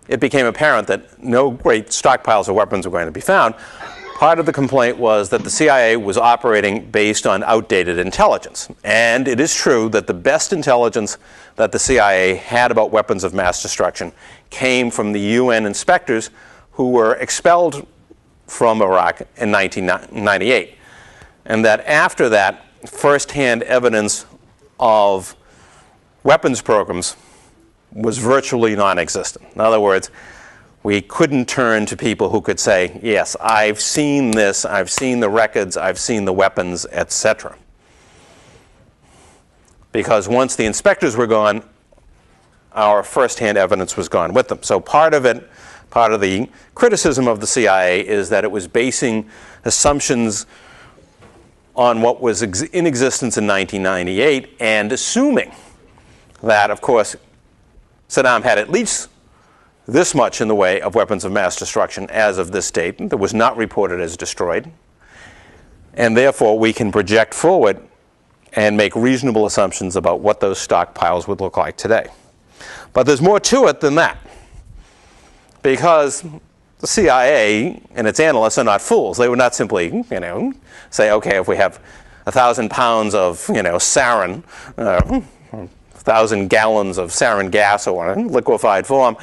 it became apparent that no great stockpiles of weapons were going to be found, part of the complaint was that the CIA was operating based on outdated intelligence. And it is true that the best intelligence that the CIA had about weapons of mass destruction came from the UN inspectors who were expelled from Iraq in 1998. And that after that, first-hand evidence of weapons programs was virtually non-existent. In other words, we couldn't turn to people who could say, yes, I've seen this, I've seen the records, I've seen the weapons, etc. Because once the inspectors were gone, our first-hand evidence was gone with them. So part of the criticism of the CIA is that it was basing assumptions on what was in existence in 1998 and assuming that, of course, Saddam had at least this much in the way of weapons of mass destruction as of this date that was not reported as destroyed. And therefore, we can project forward and make reasonable assumptions about what those stockpiles would look like today. But there's more to it than that, because the CIA and its analysts are not fools. They would not simply, say, okay, if we have 1,000 pounds of, sarin, 1,000 gallons of sarin gas or in liquefied form,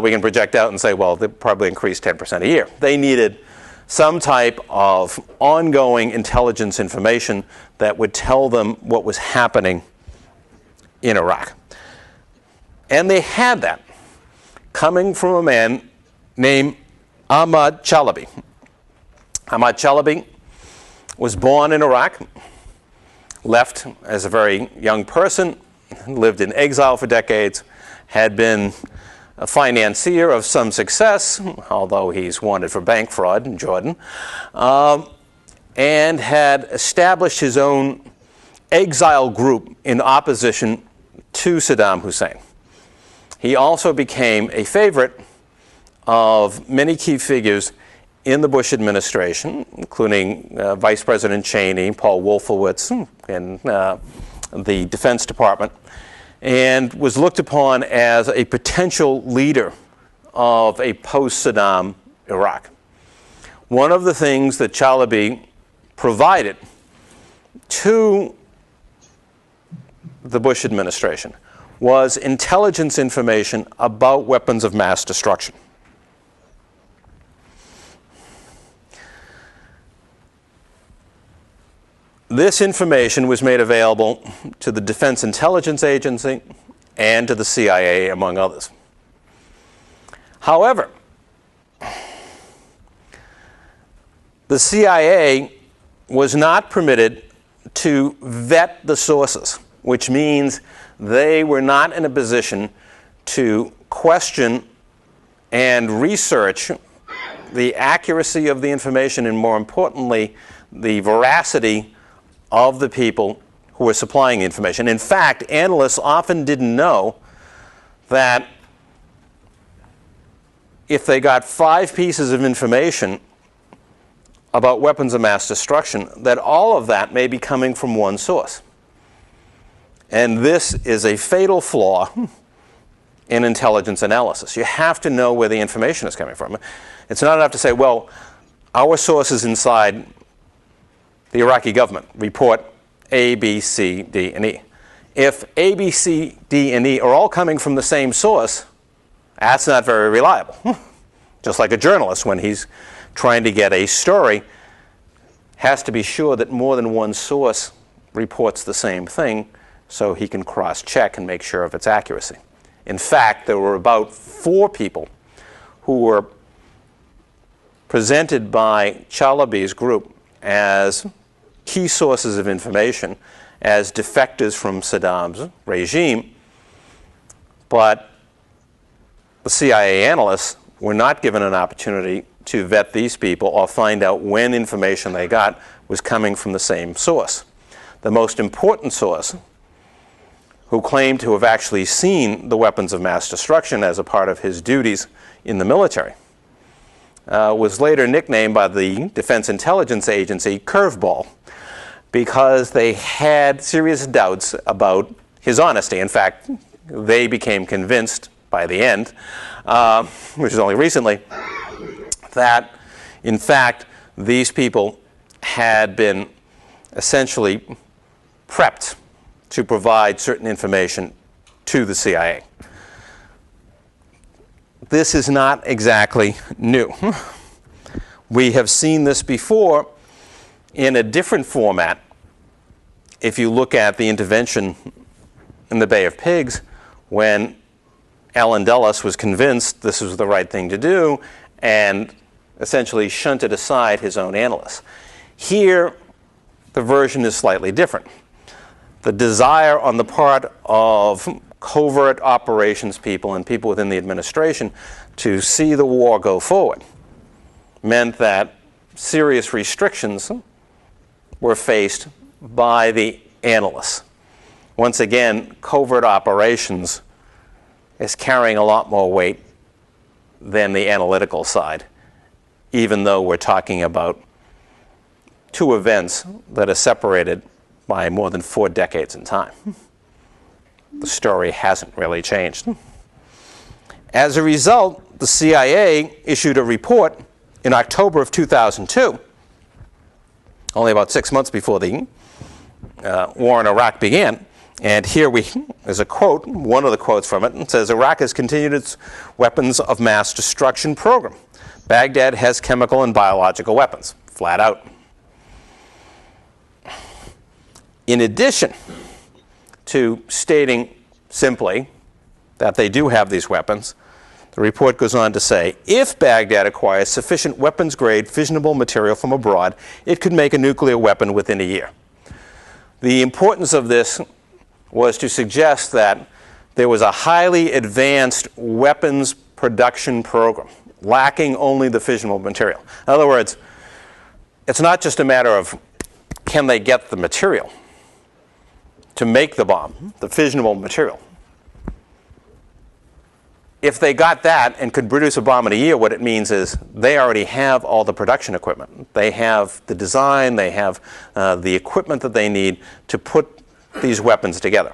we can project out and say, well, they probably increased 10% a year. They needed some type of ongoing intelligence information that would tell them what was happening in Iraq. And they had that coming from a man named Ahmad Chalabi. Ahmad Chalabi was born in Iraq, left as a very young person, lived in exile for decades, had been a financier of some success, although he's wanted for bank fraud in Jordan, and had established his own exile group in opposition to Saddam Hussein. He also became a favorite of many key figures in the Bush administration, including Vice President Cheney, Paul Wolfowitz, and the Defense Department, and was looked upon as a potential leader of a post-Saddam Iraq. One of the things that Chalabi provided to the Bush administration was intelligence information about weapons of mass destruction. This information was made available to the Defense Intelligence Agency and to the CIA, among others. However, the CIA was not permitted to vet the sources, which means they were not in a position to question and research the accuracy of the information and, more importantly, the veracity of the people who were supplying the information. In fact, analysts often didn't know that if they got 5 pieces of information about weapons of mass destruction, that all of that may be coming from one source. And this is a fatal flaw in intelligence analysis. You have to know where the information is coming from. It's not enough to say, well, our sources inside the Iraqi government report A, B, C, D, and E. If A, B, C, D, and E are all coming from the same source, that's not very reliable. Just like a journalist, when he's trying to get a story, has to be sure that more than one source reports the same thing so he can cross-check and make sure of its accuracy. In fact, there were about 4 people who were presented by Chalabi's group as key sources of information, as defectors from Saddam's regime, but the CIA analysts were not given an opportunity to vet these people or find out when information they got was coming from the same source. The most important source, who claimed to have actually seen the weapons of mass destruction as a part of his duties in the military, was later nicknamed by the Defense Intelligence Agency Curveball, because they had serious doubts about his honesty. In fact, they became convinced by the end, which is only recently, that in fact these people had been essentially prepped to provide certain information to the CIA. This is not exactly new. We have seen this before in a different format. If you look at the intervention in the Bay of Pigs, when Alan Dulles was convinced this was the right thing to do and essentially shunted aside his own analysts. Here, the version is slightly different. The desire on the part of covert operations people and people within the administration to see the war go forward meant that serious restrictions were faced by the analysts. Once again, covert operations is carrying a lot more weight than the analytical side, even though we're talking about 2 events that are separated by more than 4 decades in time. The story hasn't really changed. As a result, the CIA issued a report in October of 2002, only about 6 months before the war in Iraq began. And here is a quote, one of the quotes from it. It says, "Iraq has continued its weapons of mass destruction program. Baghdad has chemical and biological weapons," flat out. In addition to stating simply that they do have these weapons, the report goes on to say, if Baghdad acquires sufficient weapons-grade fissionable material from abroad, it could make a nuclear weapon within a year. The importance of this was to suggest that there was a highly advanced weapons production program, lacking only the fissionable material. In other words, it's not just a matter of can they get the material to make the bomb, the fissionable material. If they got that and could produce a bomb in a year, what it means is they already have all the production equipment. They have the design, they have the equipment that they need to put these weapons together.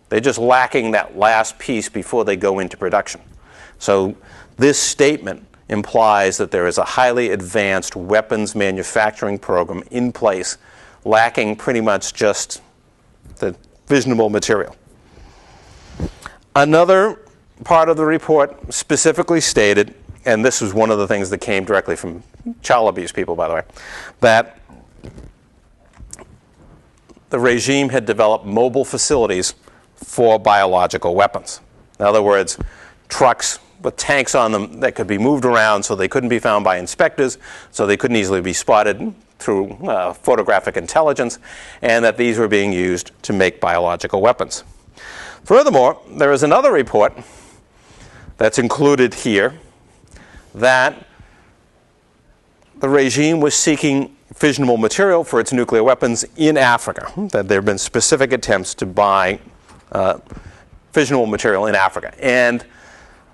They're just lacking that last piece before they go into production. So this statement implies that there is a highly advanced weapons manufacturing program in place, lacking pretty much just the fissionable material. Another part of the report specifically stated, and this was one of the things that came directly from Chalabi's people, by the way, that the regime had developed mobile facilities for biological weapons. In other words, trucks with tanks on them that could be moved around so they couldn't be found by inspectors, so they couldn't easily be spotted through photographic intelligence, and that these were being used to make biological weapons. Furthermore, there is another report that's included here that the regime was seeking fissionable material for its nuclear weapons in Africa, that there have been specific attempts to buy fissionable material in Africa. And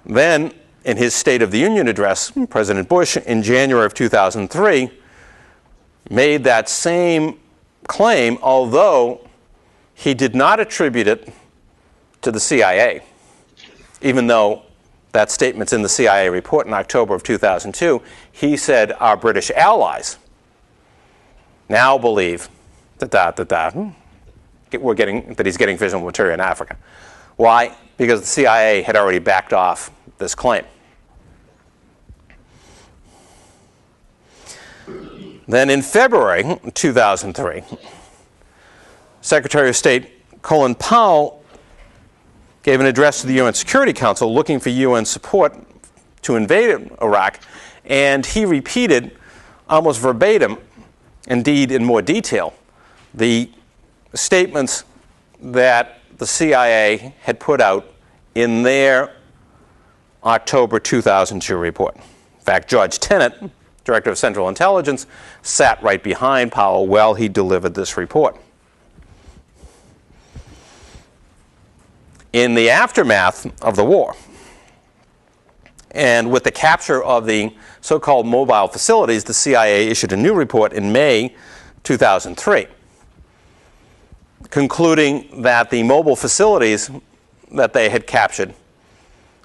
then, in his State of the Union address, President Bush, in January of 2003, made that same claim, although he did not attribute it to the CIA, even though that statement's in the CIA report in October of 2002. He said our British allies now believe that he's getting fissionable material in Africa. Why? Because the CIA had already backed off this claim. Then in February 2003, Secretary of State Colin Powell gave an address to the UN Security Council looking for UN support to invade Iraq, and he repeated almost verbatim, indeed in more detail, the statements that the CIA had put out in their October 2002 report. In fact, George Tenet, Director of Central Intelligence, sat right behind Powell while he delivered this report. In the aftermath of the war, and with the capture of the so-called mobile facilities, the CIA issued a new report in May 2003, concluding that the mobile facilities that they had captured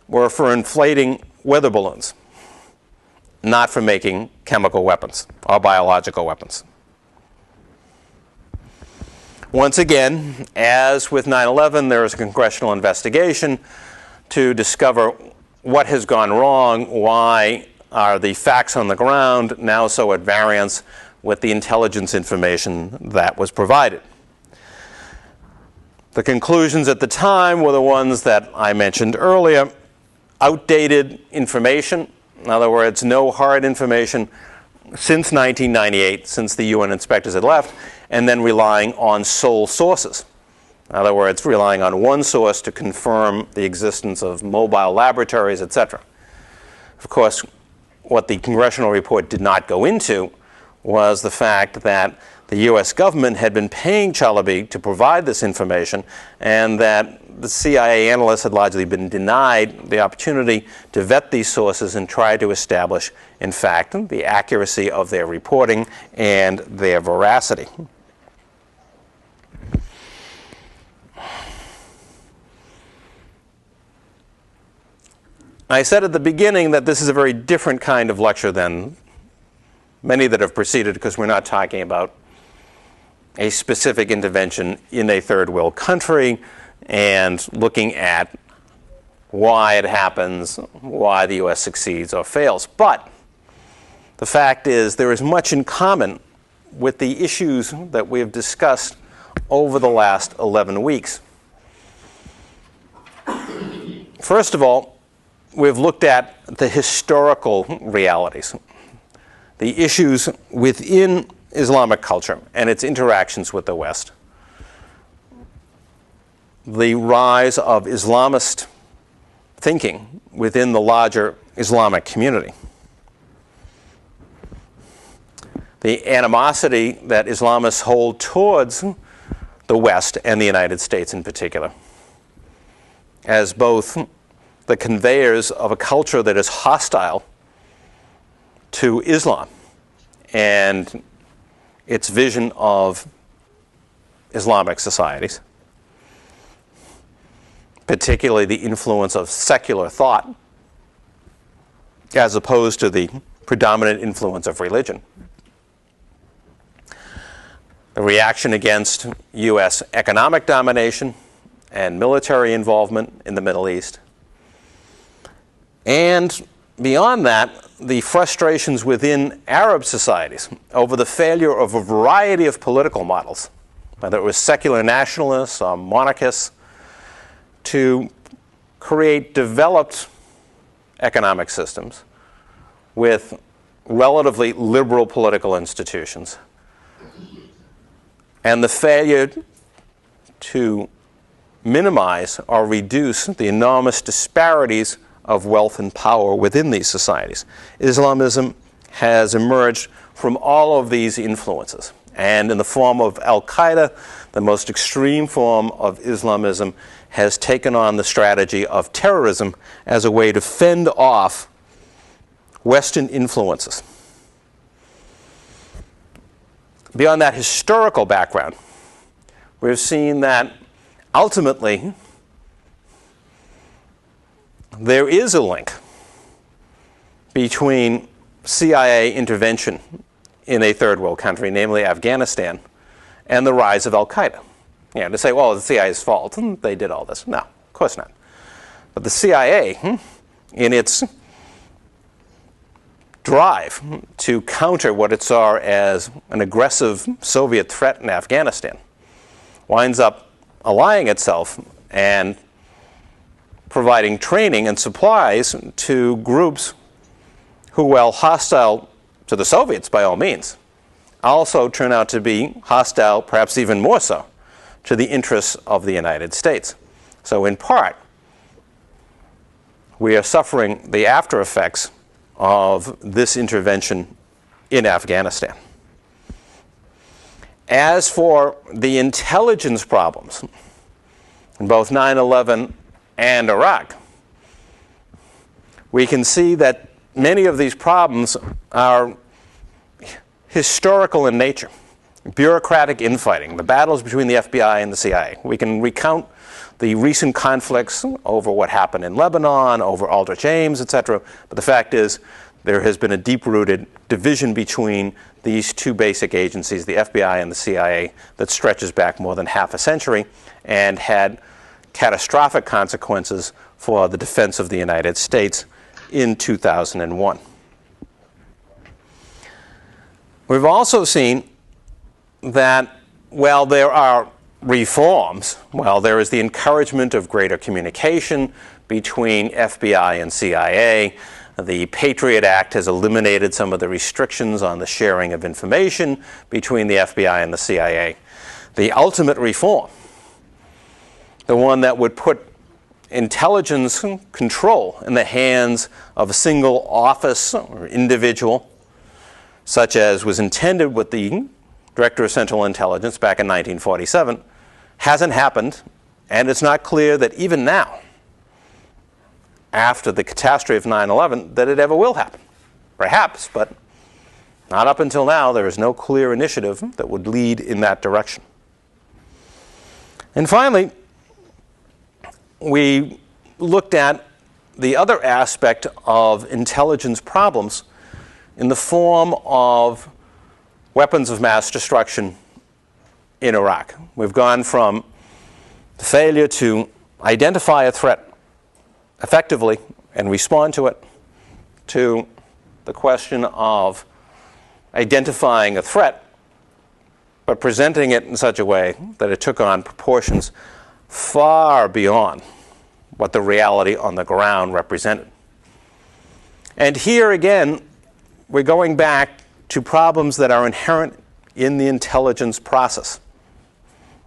were for inflating weather balloons, not for making chemical weapons or biological weapons. Once again, as with 9/11, there is a congressional investigation to discover what has gone wrong, why are the facts on the ground now so at variance with the intelligence information that was provided. The conclusions at the time were the ones that I mentioned earlier: outdated information, in other words, no hard information since 1998, since the UN inspectors had left, and then relying on sole sources. In other words, relying on one source to confirm the existence of mobile laboratories, etc. Of course, what the congressional report did not go into was the fact that the U.S. government had been paying Chalabi to provide this information, and that the CIA analysts had largely been denied the opportunity to vet these sources and try to establish, in fact, the accuracy of their reporting and their veracity. I said at the beginning that this is a very different kind of lecture than many that have preceded, because we're not talking about a specific intervention in a third world country and looking at why it happens, why the U.S. succeeds or fails. But the fact is, there is much in common with the issues that we have discussed over the last 11 weeks. First of all, we've looked at the historical realities, the issues within Islamic culture and its interactions with the West, the rise of Islamist thinking within the larger Islamic community, the animosity that Islamists hold towards the West and the United States in particular, as both the conveyors of a culture that is hostile to Islam and its vision of Islamic societies, particularly the influence of secular thought as opposed to the predominant influence of religion. The reaction against U.S. economic domination and military involvement in the Middle East. And beyond that, the frustrations within Arab societies over the failure of a variety of political models, whether it was secular nationalists or monarchists, to create developed economic systems with relatively liberal political institutions, and the failure to minimize or reduce the enormous disparities of wealth and power within these societies. Islamism has emerged from all of these influences. And in the form of Al-Qaeda, the most extreme form of Islamism has taken on the strategy of terrorism as a way to fend off Western influences. Beyond that historical background, we've seen that ultimately there is a link between CIA intervention in a third world country, namely Afghanistan, and the rise of Al-Qaeda. You know, to say, well, it's the CIA's fault, they did all this. No, of course not. But the CIA, in its drive to counter what it saw as an aggressive Soviet threat in Afghanistan, winds up allying itself and providing training and supplies to groups who, while hostile to the Soviets by all means, also turn out to be hostile, perhaps even more so, to the interests of the United States. So in part, we are suffering the after effects of this intervention in Afghanistan. As for the intelligence problems in both 9/11 and Iraq, we can see that many of these problems are historical in nature. Bureaucratic infighting, the battles between the FBI and the CIA. We can recount the recent conflicts over what happened in Lebanon, over Aldrich Ames, etc. But the fact is, there has been a deep-rooted division between these two basic agencies, the FBI and the CIA, that stretches back more than half a century and had catastrophic consequences for the defense of the United States in 2001. We've also seen that while there are reforms, while there is the encouragement of greater communication between FBI and CIA, the Patriot Act has eliminated some of the restrictions on the sharing of information between the FBI and the CIA. The ultimate reform, the one that would put intelligence control in the hands of a single office or individual, such as was intended with the Director of Central Intelligence back in 1947, hasn't happened, and it's not clear that even now, after the catastrophe of 9/11, that it ever will happen. Perhaps, but not up until now. There is no clear initiative that would lead in that direction. And finally, we looked at the other aspect of intelligence problems in the form of weapons of mass destruction in Iraq. We've gone from the failure to identify a threat effectively and respond to it to the question of identifying a threat but presenting it in such a way that it took on proportions far beyond what the reality on the ground represented. And here again, we're going back to problems that are inherent in the intelligence process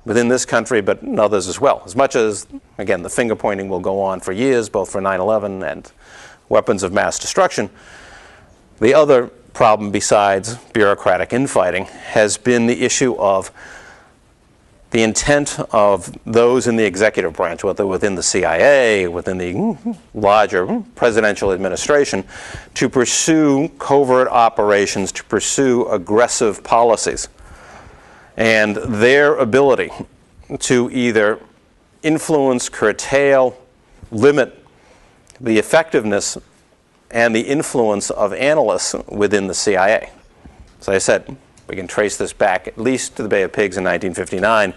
within this country, but in others as well. As much as, again, the finger pointing will go on for years, both for 9/11 and weapons of mass destruction, the other problem besides bureaucratic infighting has been the issue of the intent of those in the executive branch, whether within the CIA, within the larger presidential administration, to pursue covert operations, to pursue aggressive policies, and their ability to either influence, curtail, limit the effectiveness and the influence of analysts within the CIA. As I said, we can trace this back at least to the Bay of Pigs in 1959,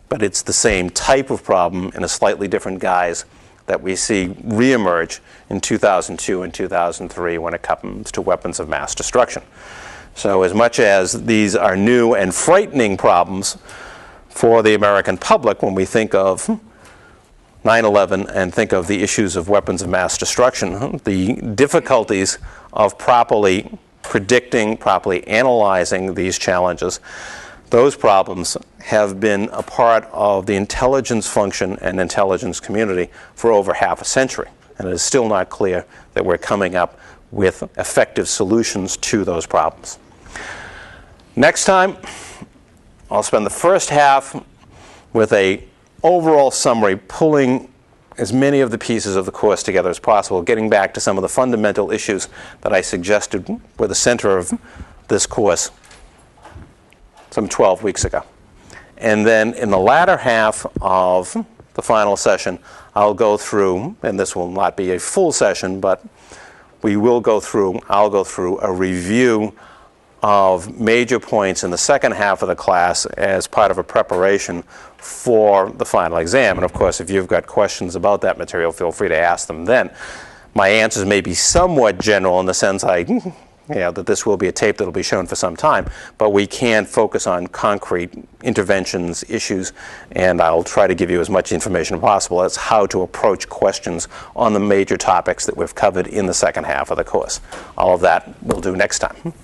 but it's the same type of problem in a slightly different guise that we see reemerge in 2002 and 2003 when it comes to weapons of mass destruction. So as much as these are new and frightening problems for the American public when we think of 9/11 and think of the issues of weapons of mass destruction, the difficulties of properly predicting, properly analyzing these challenges. Those problems have been a part of the intelligence function and intelligence community for over half a century, and it is still not clear that we're coming up with effective solutions to those problems. Next time, I'll spend the first half with an overall summary, pulling as many of the pieces of the course together as possible, getting back to some of the fundamental issues that I suggested were the center of this course some 12 weeks ago. And then in the latter half of the final session, I'll go through, and this will not be a full session, but I'll go through a review of major points in the second half of the class as part of a preparation for the final exam. And of course, if you've got questions about that material, feel free to ask them then. My answers may be somewhat general in the sense that this will be a tape that will be shown for some time, but we can focus on concrete interventions, issues, and I'll try to give you as much information as possible as how to approach questions on the major topics that we've covered in the second half of the course. All of that we'll do next time.